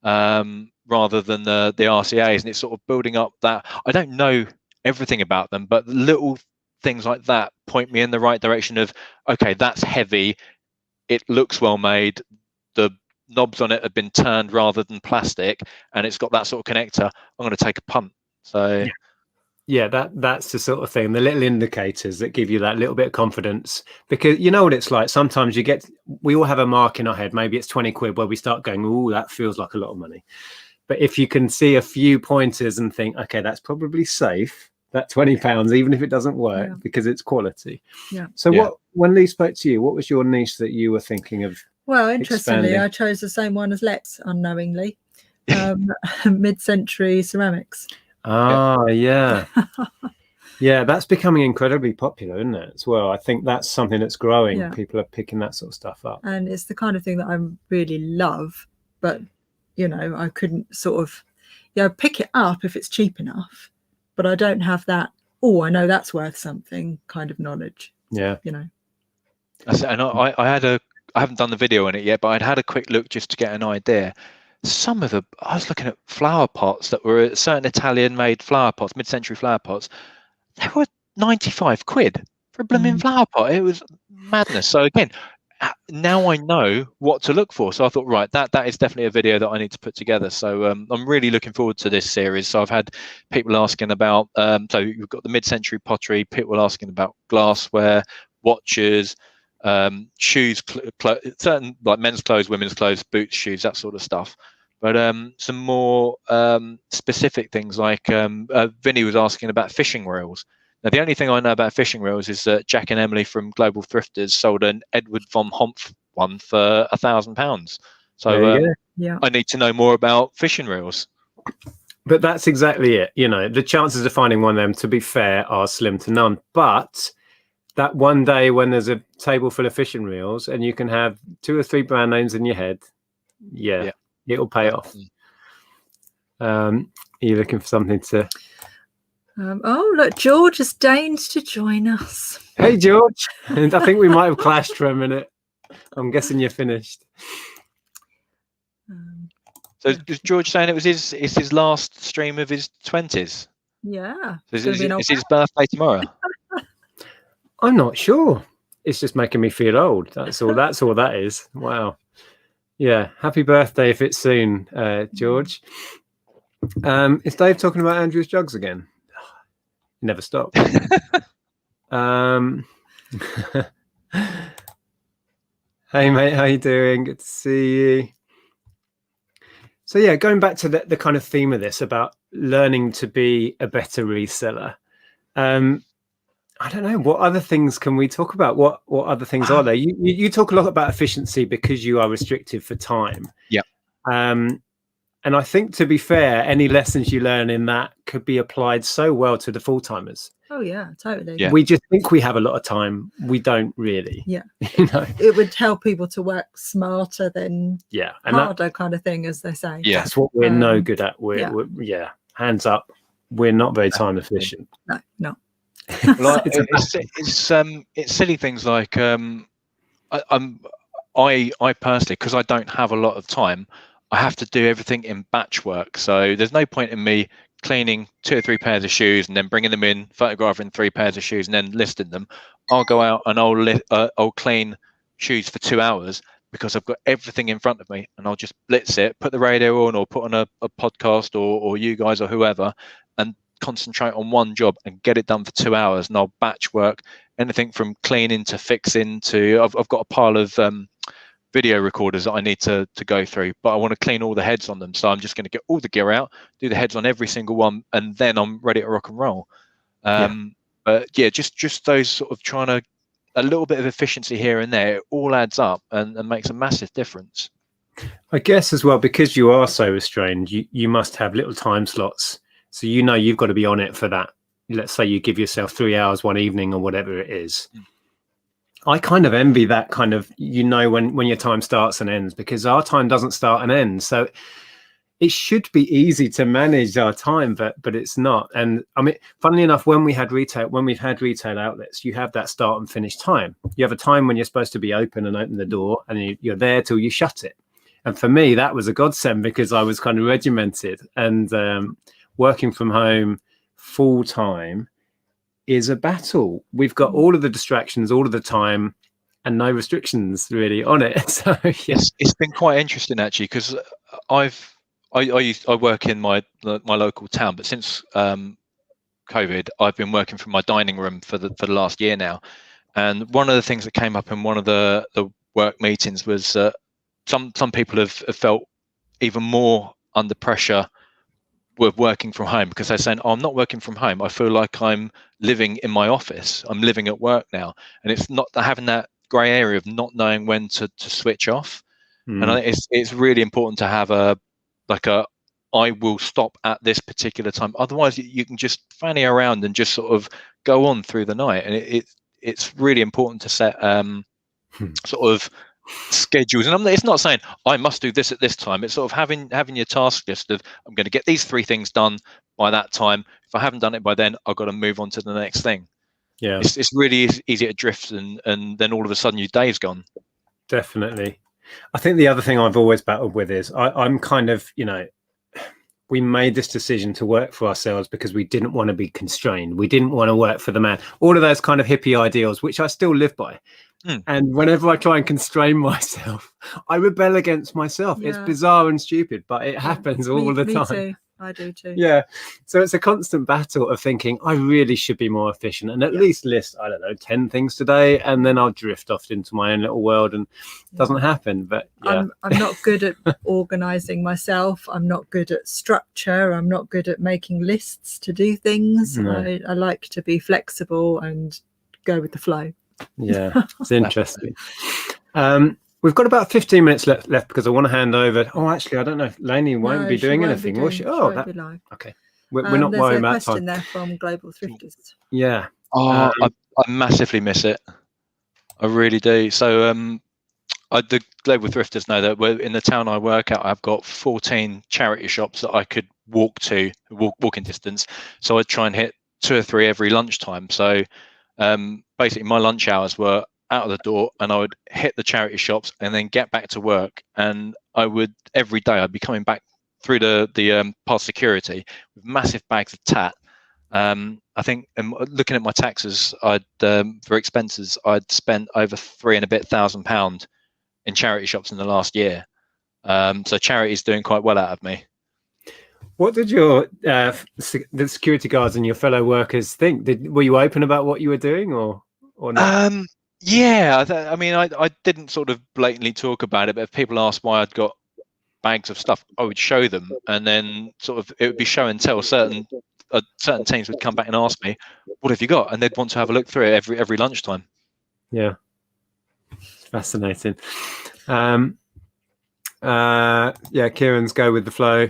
rather than the RCAs, and it's sort of building up that. I don't know everything about them, but little things like that point me in the right direction of, okay, that's heavy, it looks well made, the knobs on it have been turned rather than plastic, and it's got that sort of connector. I'm going to take a punt. So yeah, that's the sort of thing, the little indicators that give you that little bit of confidence, because you know what it's like. Sometimes we all have a mark in our head, maybe it's 20 quid, where we start going, oh, that feels like a lot of money. But if you can see a few pointers and think, okay, that's probably safe, that £20, even if it doesn't work, because it's quality. So when Lee spoke to you, what was your niche that you were thinking of? Well, interestingly, I chose the same one as Lex unknowingly. Mid-century ceramics. Yeah, that's becoming incredibly popular, isn't it, as well? I think that's something that's growing. People are picking that sort of stuff up, and it's the kind of thing that I really love, but I couldn't sort of pick it up if it's cheap enough, but I don't have that, I know that's worth something kind of knowledge. And I haven't done the video on it yet, but I'd had a quick look just to get an idea. I was looking at flower pots that were certain Italian made flower pots, mid-century flower pots. They were 95 quid for a blooming flower pot. It was madness. So again, now I know what to look for. So I thought, right, that is definitely a video that I need to put together. So I'm really looking forward to this series. So I've had people asking about, so you've got the mid-century pottery, people asking about glassware, watches, shoes, certain like men's clothes, women's clothes, boots, shoes, that sort of stuff. But some more specific things, like Vinny was asking about fishing reels. Now, the only thing I know about fishing reels is that Jack and Emily from Global Thrifters sold an Edward von Hompf one for £1,000. So I need to know more about fishing reels. But that's exactly it. The chances of finding one of them, to be fair, are slim to none. But that one day when there's a table full of fishing reels and you can have 2 or 3 brand names in your head, it'll pay off. Are you looking for something to? Oh, look, George has deigned to join us. Hey, George. And I think we might have clashed for a minute. I'm guessing you're finished. So is George saying it's his last stream of his 20s? Yeah. So is his birthday tomorrow? I'm not sure. It's just making me feel old. That's all that is. Wow. Yeah. Happy birthday if it's soon, George. Is Dave talking about Andrew's jugs again? Never stop. Hey mate, how you doing? Good to see you. So yeah, going back to the kind of theme of this about learning to be a better reseller. I don't know, what other things can we talk about? What other things are there? You talk a lot about efficiency because you are restricted for time. Yeah. And I think, to be fair, any lessons you learn in that could be applied so well to the full-timers. Oh yeah, totally. Yeah. We just think we have a lot of time. We don't really. Yeah. You know, it would help people to work smarter than and harder, kind of thing, as they say. Yeah. That's what we're no good at. We're hands up. We're not very time efficient. No. Like, it's silly things like I personally, because I don't have a lot of time, I have to do everything in batch work. So there's no point in me cleaning 2 or 3 pairs of shoes and then bringing them in, photographing 3 pairs of shoes and then listing them. I'll go out and I'll clean shoes for 2 hours because I've got everything in front of me, and I'll just blitz it, put the radio on or put on a podcast or you guys or whoever, and concentrate on one job and get it done for 2 hours. And I'll batch work anything from cleaning to fixing to I've got a pile of video recorders that I need to go through, but I want to clean all the heads on them, so I'm just going to get all the gear out, do the heads on every single one, and then I'm ready to rock and roll. But yeah, just those sort of trying to a little bit of efficiency here and there, it all adds up and makes a massive difference. I guess as well, because you are so restrained, you must have little time slots, so you've got to be on it for that. Let's say you give yourself 3 hours one evening or whatever it is. I kind of envy that kind of, when your time starts and ends, because our time doesn't start and end. So it should be easy to manage our time, but it's not. And I mean, funnily enough, when we've had retail outlets, you have that start and finish time. You have a time when you're supposed to be open and open the door, and you're there till you shut it. And for me, that was a godsend because I was kind of regimented, and working from home full time is a battle. We've got all of the distractions all of the time and no restrictions really on it. So yes, it's been quite interesting actually, because I work in my local town, but since COVID, I've been working from my dining room for the last year now. And one of the things that came up in one of the work meetings was some people have felt even more under pressure with working from home, because they're saying, I'm not working from home, I feel like I'm living in my office, I'm living at work now. And it's not having that grey area of not knowing when to switch off. And I think it's really important to have I will stop at this particular time, otherwise you can just fanny around and just sort of go on through the night. And it's really important to set sort of schedules. And it's not saying I must do this at this time. It's sort of having your task list of, I'm going to get these 3 things done by that time. If I haven't done it by then, I've got to move on to the next thing. Yeah, it's really easy to drift, and then all of a sudden your day's gone. Definitely. I think the other thing I've always battled with is I'm kind of, we made this decision to work for ourselves because we didn't want to be constrained. We didn't want to work for the man. All of those kind of hippie ideals, which I still live by. And whenever I try and constrain myself, I rebel against myself. Yeah. It's bizarre and stupid, but it happens all the time. Too. I do too. Yeah. So it's a constant battle of thinking I really should be more efficient and at least list, 10 things today, and then I'll drift off into my own little world and it doesn't happen. But yeah. I'm not good at organizing myself. I'm not good at structure. I'm not good at making lists to do things. No. I like to be flexible and go with the flow. Yeah, it's interesting. We've got about 15 minutes left because I want to hand over. Oh, actually, I don't know if Lainey won't be doing anything, will she? Oh, okay. We're not worried about time. There's a question there from Global Thrifters. Yeah. Oh, I massively miss it. I really do. So the Global Thrifters know that in the town I work at, I've got 14 charity shops that I could walking distance. So I'd try and hit 2 or 3 every lunchtime. So basically my lunch hours were out of the door, and I would hit the charity shops and then get back to work. And I would, every day I'd be coming back through the past security with massive bags of tat. I think looking at my taxes, for expenses, I'd spent over £3,500 in charity shops in the last year. So charity is doing quite well out of me. What did your the security guards and your fellow workers think? Were you open about what you were doing, or not? Yeah, I mean, I didn't sort of blatantly talk about it, but if people asked why I'd got bags of stuff, I would show them, and then sort of it would be show and tell. Certain teams would come back and ask me, "What have you got?" And they'd want to have a look through it every lunchtime. Yeah, it's fascinating. Yeah, Kieran's go with the flow.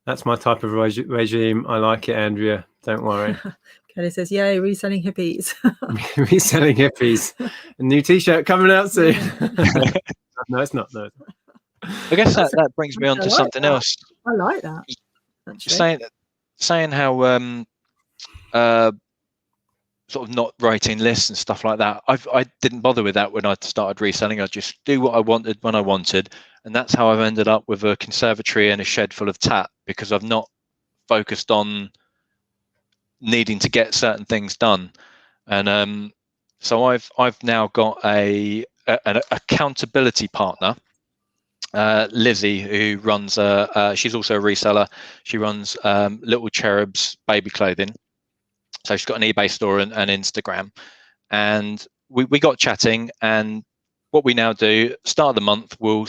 That's my type of regime. I like it, Andrea. Don't worry. Kelly says, "Yay, reselling hippies." Reselling hippies. A new T-shirt coming out soon. No, it's not. No. I guess that brings me on to something else. I like that. Saying how sort of not writing lists and stuff like that. I didn't bother with that when I started reselling. I just do what I wanted when I wanted, and that's how I've ended up with a conservatory and a shed full of tat, because I've not focused on needing to get certain things done. And so I've now got an accountability partner, Lizzie, who runs she's also a reseller. She runs Little Cherubs baby clothing. So she's got an eBay store and Instagram, and we got chatting. And what we now do, start of the month, we'll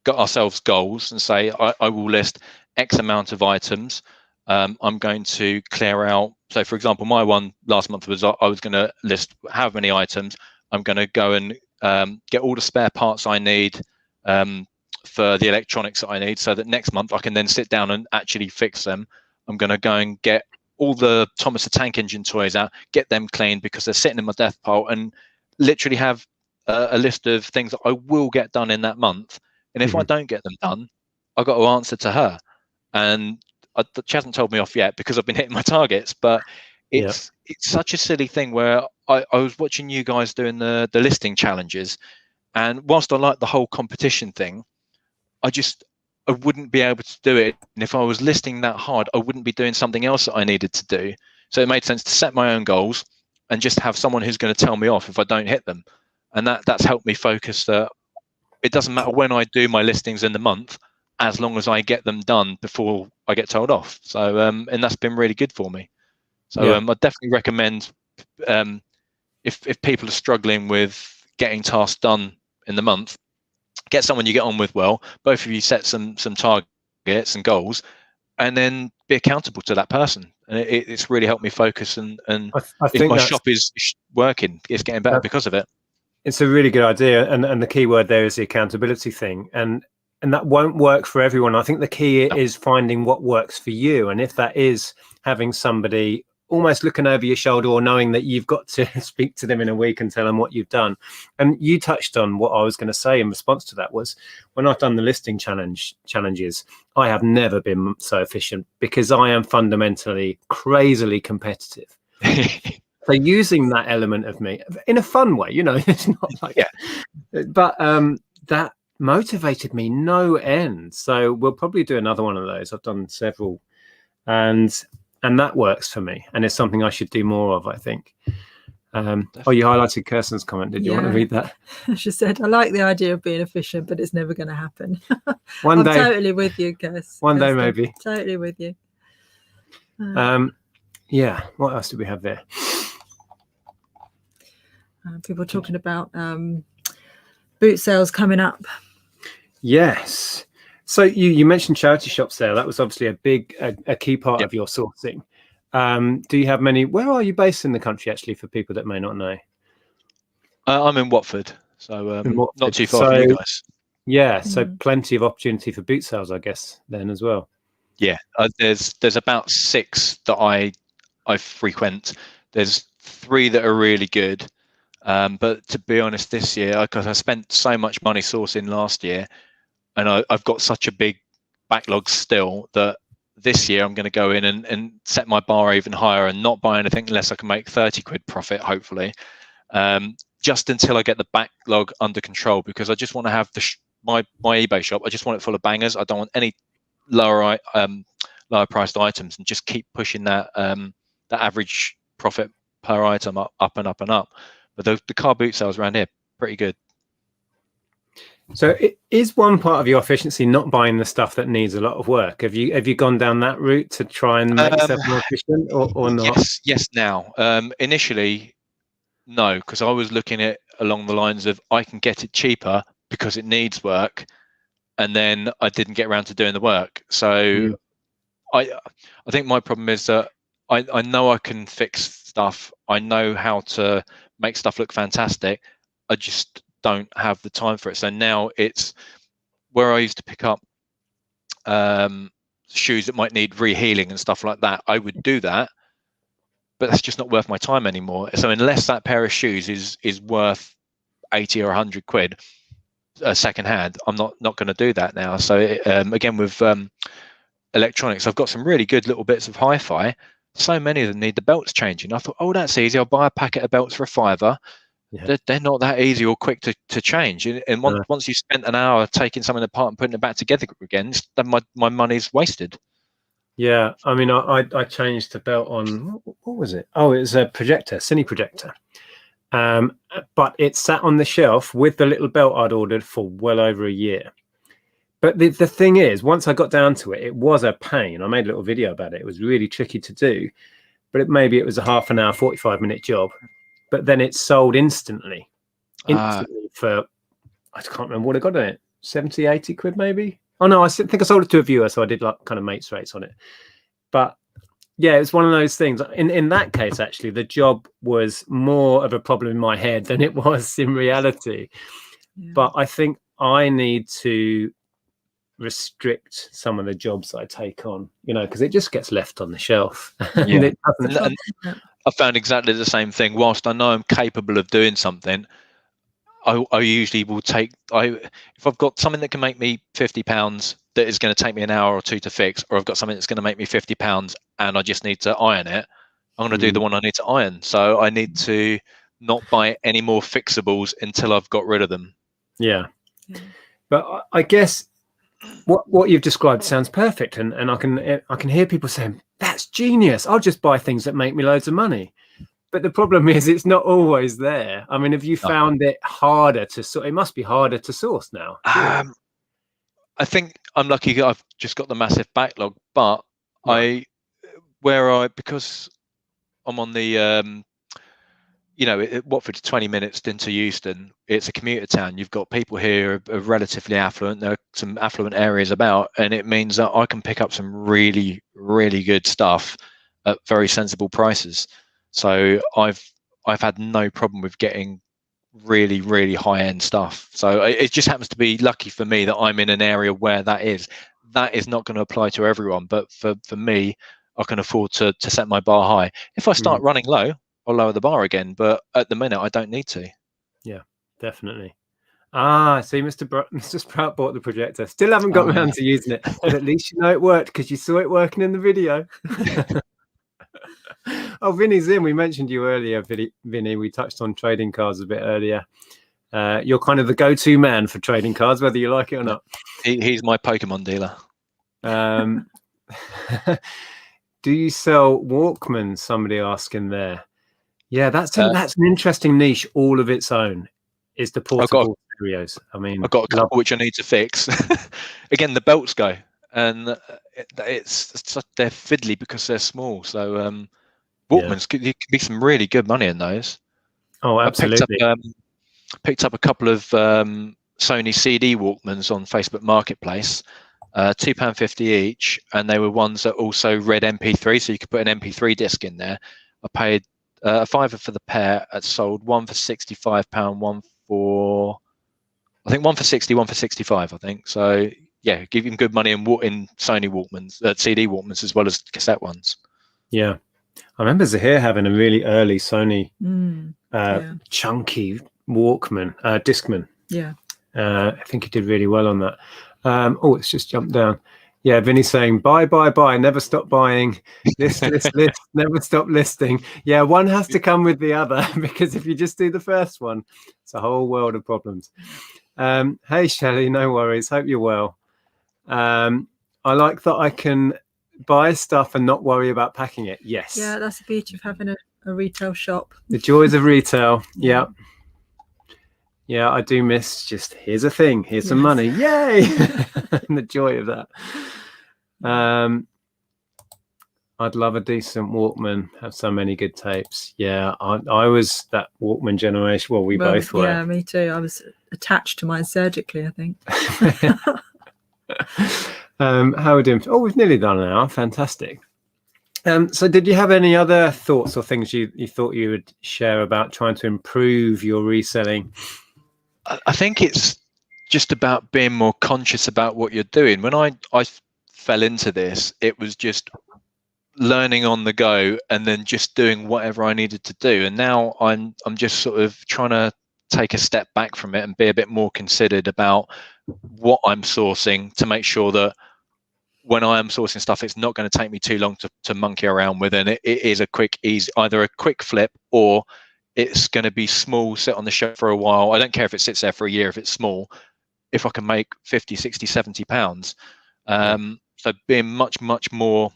got ourselves goals and say, I will list X amount of items. I'm going to clear out. So for example, my one last month was I was going to list how many items. I'm going to go and get all the spare parts I need for the electronics that I need, so that next month I can then sit down and actually fix them. I'm going to go and get all the Thomas the Tank Engine toys out, get them cleaned because they're sitting in my death pile, and literally have a list of things that I will get done in that month. And if I don't get them done, I've got to answer to her. And she hasn't told me off yet because I've been hitting my targets, but it's such a silly thing where I was watching you guys doing the listing challenges, and whilst I like the whole competition thing, I wouldn't be able to do it. And if I was listing that hard, I wouldn't be doing something else that I needed to do. So it made sense to set my own goals and just have someone who's going to tell me off if I don't hit them. And that's helped me focus that it doesn't matter when I do my listings in the month, as long as I get them done before I get told off. So, and that's been really good for me. So I definitely recommend, if people are struggling with getting tasks done in the month, get someone you get on with well. Both of you set some targets and goals, and then be accountable to that person. And it's really helped me focus. And I think if my shop is working, it's getting better because of it. It's a really good idea, and the key word there is the accountability thing. And that won't work for everyone. I think the key is finding what works for you. And if that is having somebody almost looking over your shoulder, or knowing that you've got to speak to them in a week and tell them what you've done. And you touched on what I was going to say in response to that, was when I've done the listing challenges, I have never been so efficient, because I am fundamentally crazily competitive. So using that element of me in a fun way, it's not like, but that motivated me no end. So we'll probably do another one of those. I've done several, and that works for me, and it's something I should do more of, I think. You highlighted Kirsten's comment. Did you want to read that? She said, "I like the idea of being efficient, but it's never going to happen." One day, I'm totally with you, Kirsten. One day, maybe. Totally with you. What else do we have there? People talking about boot sales coming up. Yes. So you mentioned charity shops there. That was obviously a key part of your sourcing. Do you have many? Where are you based in the country, actually, for people that may not know? I'm in Watford, so not too far from you guys. Yeah, so plenty of opportunity for boot sales, I guess, then as well. Yeah, there's about 6 that I frequent. There's 3 that are really good. But to be honest, this year, because I spent so much money sourcing last year, and I've got such a big backlog still, that this year I'm going to go in and set my bar even higher and not buy anything unless I can make 30 quid profit, hopefully, just until I get the backlog under control, because I just want to have my eBay shop, I just want it full of bangers. I don't want any lower priced items, and just keep pushing that that average profit per item up and up and up. But the car boot sales around here, pretty good. So is one part of your efficiency not buying the stuff that needs a lot of work? Have you gone down that route to try and make yourself more efficient, or not? Yes. Now, initially, no, because I was looking at along the lines of I can get it cheaper because it needs work, and then I didn't get around to doing the work. So I think my problem is that I know I can fix stuff. I know how to make stuff look fantastic. I just don't have the time for it. So now it's where I used to pick up shoes that might need rehealing and stuff like that. I would do that, but that's just not worth my time anymore. So unless that pair of shoes is worth 80 or 100 quid second hand, I'm not going to do that now. So again, with electronics, I've got some really good little bits of HiFi. So many of them need the belts changing. I thought, oh, that's easy. I'll buy a packet of belts for £5. Yeah. They're not that easy or quick to change. And once you spent an hour taking something apart and putting it back together again, then my money's wasted. Yeah, I mean, I changed the belt on, what was it? Oh, it was a projector, cine projector. But it sat on the shelf with the little belt I'd ordered for well over a year. But the thing is, once I got down to it, it was a pain. I made a little video about it. It was really tricky to do. But maybe it was a half an hour, 45-minute job. But then it's sold instantly for, I can't remember what I got on it, 70, 80 quid maybe? Oh, no, I think I sold it to a viewer, so I did like kind of mates rates on it. But yeah, it's one of those things. In that case, actually, the job was more of a problem in my head than it was in reality. Yeah. But I think I need to restrict some of the jobs I take on, because it just gets left on the shelf. Yeah. and I found exactly the same thing. Whilst I know I'm capable of doing something, I usually will take, if I've got something that can make me £50 that is going to take me an hour or two to fix, or I've got something that's going to make me £50 and I just need to iron it, I'm going to do the one I need to iron. So I need to not buy any more fixables until I've got rid of them. Yeah. But I guess what you've described sounds perfect, and I can hear people saying, that's genius, I'll just buy things that make me loads of money. But the problem is it's not always there. I mean, have you found it harder to sort? It must be harder to source now. I think I'm lucky I've just got the massive backlog, but because I'm on the Watford's 20 minutes into Euston. It's a commuter town. You've got people here are relatively affluent. There are some affluent areas about, and it means that I can pick up some really, really good stuff at very sensible prices. So I've had no problem with getting really, really high-end stuff. So it just happens to be lucky for me that I'm in an area where that is not going to apply to everyone, but for me, I can afford to set my bar high. If I start running low, I'll lower the bar again, but at the minute I don't need to. Yeah, definitely. See, Mr. Sprout bought the projector. Still haven't got around to using it, but at least you know it worked because you saw it working in the video. Oh, Vinny's in. We mentioned you earlier, Vinny. We touched on trading cards a bit earlier. You're kind of the go-to man for trading cards, whether you like it or not. He's my Pokemon dealer. Do you sell Walkmans? Somebody asking there. Yeah, that's an interesting niche all of its own. Is the portable stereos. I mean, I've got a couple which I need to fix. Again, the belts go, and they're fiddly because they're small. So Walkmans could be some really good money in those. Oh, absolutely. I picked up a couple of Sony CD Walkmans on Facebook Marketplace, £2.50 each, and they were ones that also read MP3, so you could put an MP3 disc in there. I paid a £5 for the pair. It sold one for £65, one for £60, one for £65, I think. So yeah, give him good money in Sony Walkmans, CD Walkmans, as well as cassette ones. Yeah, I remember Zahir having a really early Sony chunky Walkman, Discman. Yeah, I think he did really well on that. Oh, it's just jumped down. Yeah, Vinny's saying buy, never stop buying. List, never stop listing. Yeah, one has to come with the other, because if you just do the first one, it's a whole world of problems. Hey, Shelley, no worries. Hope you're well. I like that I can buy stuff and not worry about packing it. Yes. Yeah, that's the beauty of having a retail shop. The joys of retail. Yeah. Yeah, I do miss just, here's a thing, here's some money. Yay! And the joy of that. I'd love a decent Walkman, have so many good tapes. Yeah, I was that Walkman generation. Well, we both were. Yeah, me too. I was attached to mine surgically, I think. How are we doing? Oh, we've nearly done an hour. Fantastic. So did you have any other thoughts or things you thought you would share about trying to improve your reselling? I think it's just about being more conscious about what you're doing. When I fell into this, it was just learning on the go and then just doing whatever I needed to do. And now I'm just sort of trying to take a step back from it and be a bit more considered about what I'm sourcing, to make sure that when I am sourcing stuff, it's not going to take me too long to monkey around with, and it is a quick, easy, either a quick flip, or it's going to be small, sit on the shelf for a while. I don't care if it sits there for a year, if it's small, if I can make 50, 60, 70 pounds. So being much more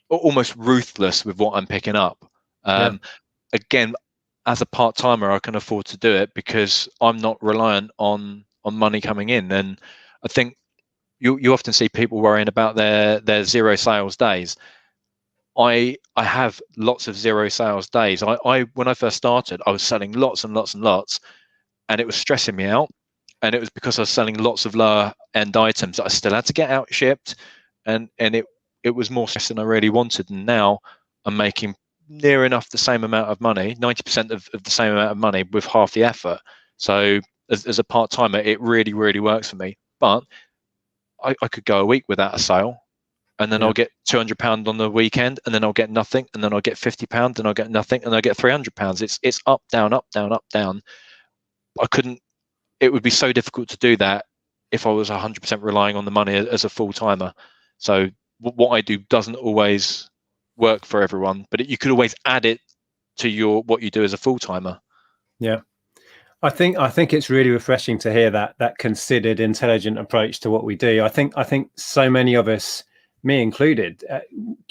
almost ruthless with what I'm picking up. Again, as a part-timer, I can afford to do it because I'm not reliant on money coming in. And I think you often see people worrying about their zero sales days. I have lots of zero sales days. I when I first started, I was selling lots and lots and lots, and it was stressing me out. And it was because I was selling lots of lower end items that I still had to get out shipped, and it was more stress than I really wanted. And now I'm making near enough the same amount of money, 90% of the same amount of money with half the effort. So as a part-timer, it really works for me. But I could go a week without a sale, and then I'll get £200 on the weekend, and then I'll get nothing, and then I'll get £50, and I'll get nothing, and I'll get £300. It's up, down, up, down, up, down. It would be so difficult to do that if I was 100% relying on the money as a full-timer. So what I do doesn't always work for everyone, but you could always add it to what you do as a full-timer. Yeah. I think it's really refreshing to hear that considered, intelligent approach to what we do. I think so many of us, me included,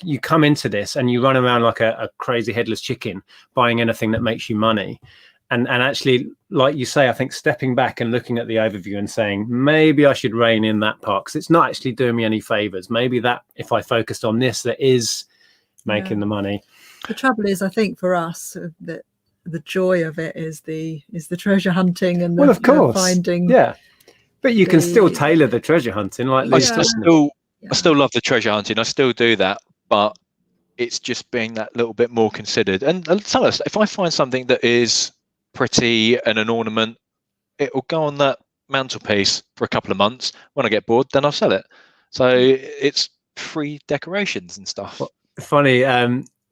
you come into this and you run around like a crazy headless chicken, buying anything that makes you money. And actually, like you say, I think stepping back and looking at the overview and saying, maybe I should rein in that part, because it's not actually doing me any favors. Maybe that if I focused on this, that is making the money. The trouble is, I think for us, that the joy of it is the treasure hunting and of course, finding. Yeah, but you can still tailor the treasure hunting. Like I still love the treasure hunting. I still do that, but it's just being that little bit more considered. And tell us, if I find something that is pretty and an ornament, it will go on that mantelpiece for a couple of months. When I get bored, then I'll sell it. So it's free decorations and stuff. Well, funny,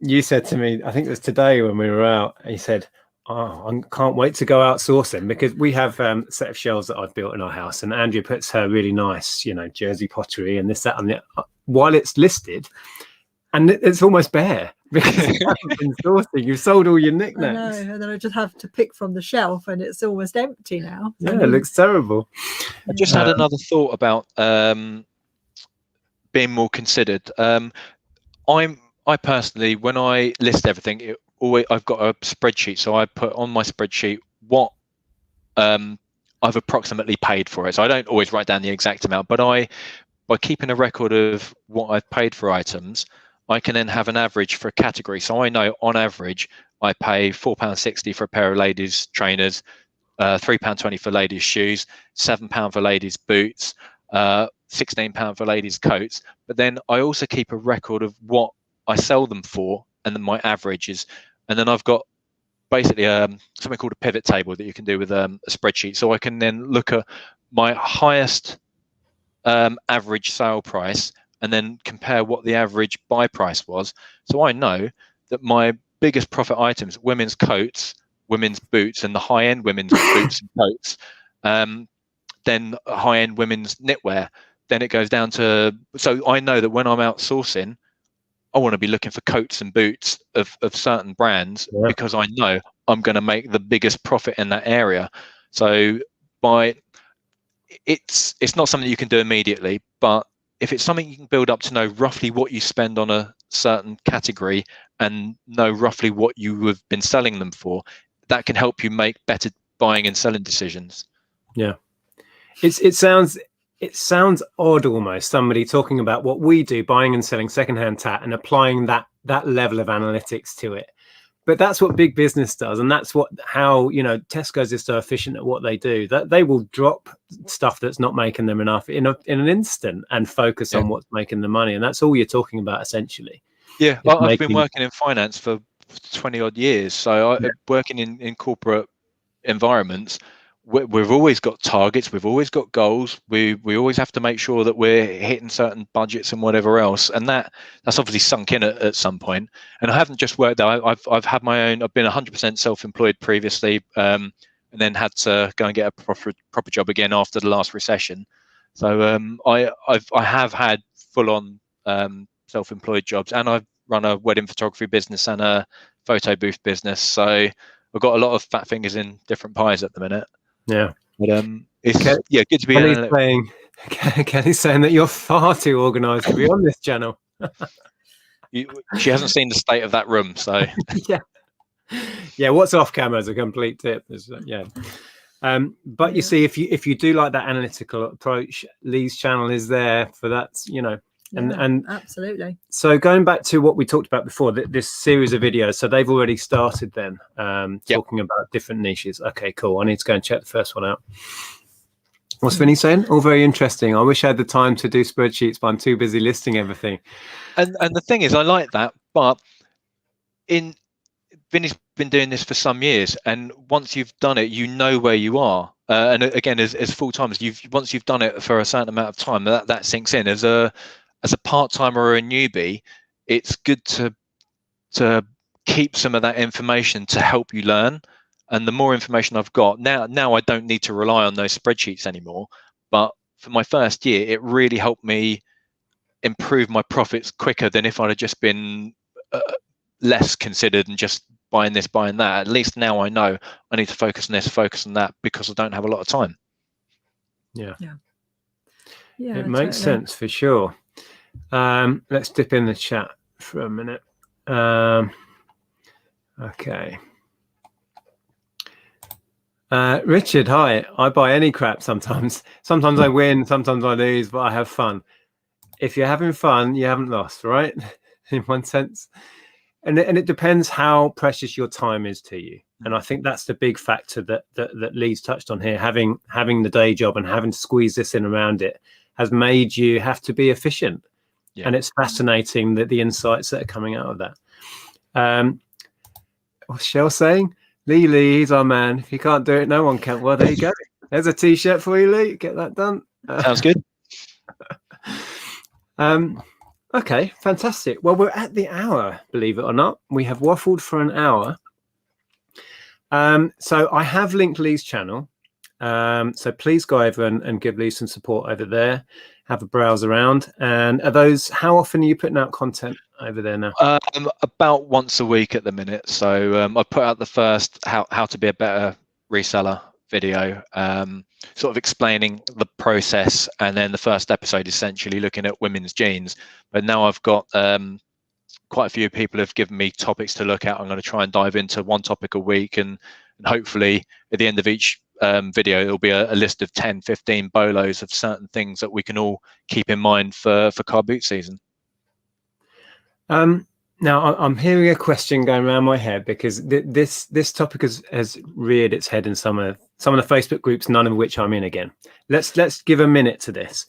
you said to me, I think it was today when we were out, and you said, oh, I can't wait to go out sourcing, because we have a set of shelves that I've built in our house, and Andrea puts her really nice, Jersey pottery and this, that, and the, while it's listed, and it's almost bare because you haven't been sourcing. You've sold all your knickknacks. I know, and then I just have to pick from the shelf, and it's almost empty now. Yeah, it looks terrible. I just had another thought about being more considered. I personally, when I list everything, I've got a spreadsheet, so I put on my spreadsheet what I've approximately paid for it. So I don't always write down the exact amount, but by keeping a record of what I've paid for items, I can then have an average for a category. So I know on average, I pay £4.60 for a pair of ladies' trainers, £3.20 for ladies' shoes, £7 for ladies' boots, £16 for ladies' coats. But then I also keep a record of what I sell them for, and then my averages. And then I've got basically something called a pivot table that you can do with a spreadsheet. So I can then look at my highest average sale price and then compare what the average buy price was. So I know that my biggest profit items, women's coats, women's boots, and the high-end women's boots and coats, then high-end women's knitwear, then it goes down to, so I know that when I'm outsourcing, I want to be looking for coats and boots of certain brands, because I know I'm going to make the biggest profit in that area. So it's not something you can do immediately, but if it's something you can build up to know roughly what you spend on a certain category and know roughly what you have been selling them for, that can help you make better buying and selling decisions. Yeah, it sounds odd almost, somebody talking about what we do, buying and selling secondhand tat, and applying that level of analytics to it. But that's what big business does, and that's how Tesco's is so efficient at what they do, that they will drop stuff that's not making them enough in an instant and focus on what's making the money. And that's all you're talking about essentially. Yeah, I've been working in finance for 20 odd years, so working in corporate environments, we've always got targets, we've always got goals, we always have to make sure that we're hitting certain budgets and whatever else, and that's obviously sunk in at some point. And I haven't just worked there. I've had my own. I've been 100% self-employed previously, and then had to go and get a proper job again after the last recession. So I have had full-on self-employed jobs, and I've run a wedding photography business and a photo booth business. So I've got a lot of fat fingers in different pies at the minute. Yeah, but it's good to be. Kelly's saying that you're far too organised to be on this channel. She hasn't seen the state of that room, so yeah. What's off camera is a complete tip. But you see, if you do like that analytical approach, Lee's channel is there for that. And absolutely. So going back to what we talked about before, this series of videos, so they've already started then talking about different niches. Okay, cool. I need to go and check the first one out. What's Vinny saying? All very interesting. I wish I had the time to do spreadsheets, but I'm too busy listing everything. And the thing is, I like that, but Vinny's been doing this for some years, and once you've done it, you know where you are. And again, as full-timers, once you've done it for a certain amount of time, that sinks in. As a part-timer or a newbie, it's good to keep some of that information to help you learn. And the more information I've got now I don't need to rely on those spreadsheets anymore. But for my first year, it really helped me improve my profits quicker than if I'd have just been less considered and just buying this, buying that. At least now I know I need to focus on this, focus on that, because I don't have a lot of time. Yeah, it makes sense for sure. Let's dip in the chat for a minute. Okay. Richard, hi. I buy any crap sometimes. Sometimes I win, sometimes I lose, but I have fun. If you're having fun, you haven't lost, right? In one sense. And it depends how precious your time is to you. And I think that's the big factor that Lee's touched on here. Having the day job and having to squeeze this in around it has made you have to be efficient. Yeah. And it's fascinating that the insights that are coming out of that. What's Shell saying? Lee, he's our man. If you can't do it, no one can. Well, there you go. There's a t-shirt for you, Lee. Get that done. Sounds good. Okay, fantastic. Well, we're at the hour, believe it or not. We have waffled for an hour. So I have linked Lee's channel. So please go over and give Lee some support over there. Have a browse around. And how often are you putting out content over there now? About once a week at the minute. So I put out the first how to be a better reseller video, sort of explaining the process, and then the first episode essentially looking at women's jeans. But now I've got quite a few people have given me topics to look at. I'm going to try and dive into one topic a week, and hopefully at the end of each video there'll be a list of 10-15 bolos of certain things that we can all keep in mind for car boot season. Now I'm hearing a question going around my head, because this topic has reared its head in some of the Facebook groups, none of which I'm in again. Let's give a minute to this,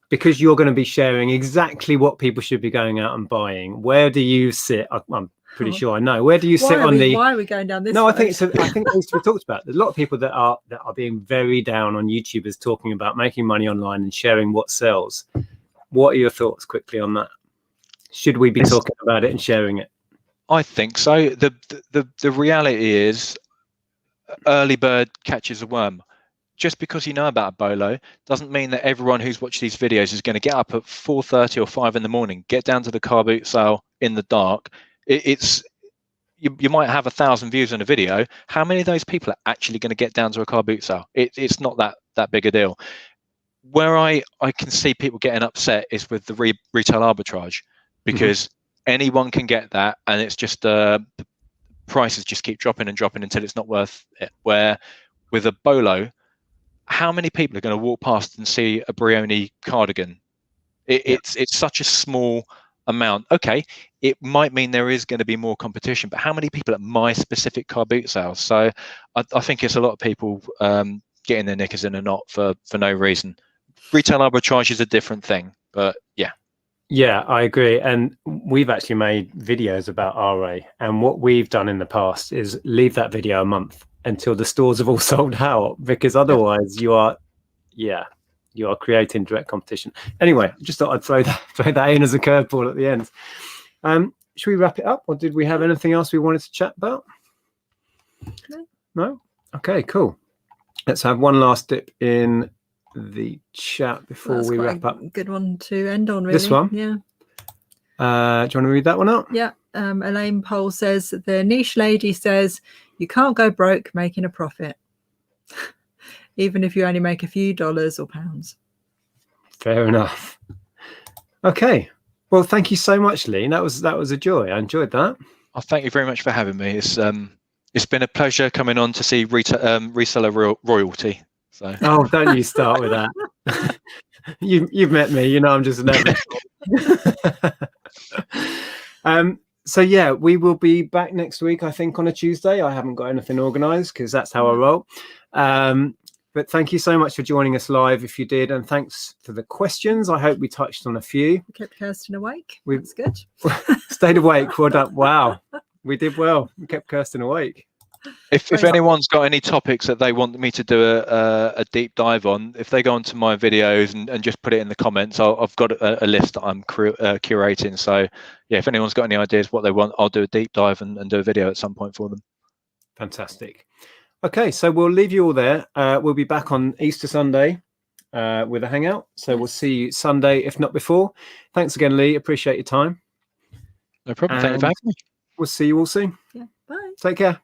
because you're going to be sharing exactly what people should be going out and buying. Where do you sit? I'm pretty sure I know. Where do you sit on the? Why are we going down this? No, way? I think it needs to be talked about. There's a lot of people that are being very down on YouTubers talking about making money online and sharing what sells. What are your thoughts quickly on that? Should we be talking about it and sharing it? I think so. The reality is, early bird catches a worm. just because you know about a bolo doesn't mean that everyone who's watched these videos is going to get up at 4:30 or 5 in the morning, get down to the car boot sale in the dark. You might have 1,000 views on a video. How many of those people are actually going to get down to a car boot sale? It's not that big a deal. Where I can see people getting upset is with the retail arbitrage, because anyone can get that, and it's just prices just keep dropping and dropping until it's not worth it. Where with a bolo, how many people are going to walk past and see a Brioni cardigan? It's such a small amount. Okay, it might mean there is going to be more competition, but how many people at my specific car boot sales? So I think it's a lot of people getting their knickers in a knot for no reason. Retail arbitrage is a different thing, but yeah. Yeah, I agree. And we've actually made videos about RA, and what we've done in the past is leave that video a month until the stores have all sold out, because otherwise you are creating direct competition. Anyway, I just thought I'd throw that in as a curveball at the end. Should we wrap it up, or did we have anything else we wanted to chat about? No? Okay, cool. Let's have one last dip in the chat before we wrap up. Good one to end on, really. This one? Yeah. Do you want to read that one out? Yeah. Elaine Pole says, the niche lady says, you can't go broke making a profit, even if you only make a few dollars or pounds. Fair enough. Okay. Well, thank you so much, Lee. That was a joy. I enjoyed that. Oh, thank you very much for having me. It's been a pleasure coming on to see reseller royalty. So. Oh, don't you start with that. You've met me. You know I'm just never. So yeah, we will be back next week, I think, on a Tuesday. I haven't got anything organised because that's how I roll. But thank you so much for joining us live, if you did, and thanks for the questions. I hope we touched on a few. We kept Kirsten awake. That's good. Stayed awake. Well done. Wow, we did well. We kept Kirsten awake. If anyone's got any topics that they want me to do a deep dive on, if they go onto my videos and just put it in the comments, I've got a list that I'm curating. So yeah, if anyone's got any ideas what they want, I'll do a deep dive and do a video at some point for them. Fantastic. Okay, so we'll leave you all there. We'll be back on Easter Sunday with a hangout. So we'll see you Sunday, if not before. Thanks again, Lee. Appreciate your time. No problem. Thank you for having me. We'll see you all soon. Yeah. Bye. Take care.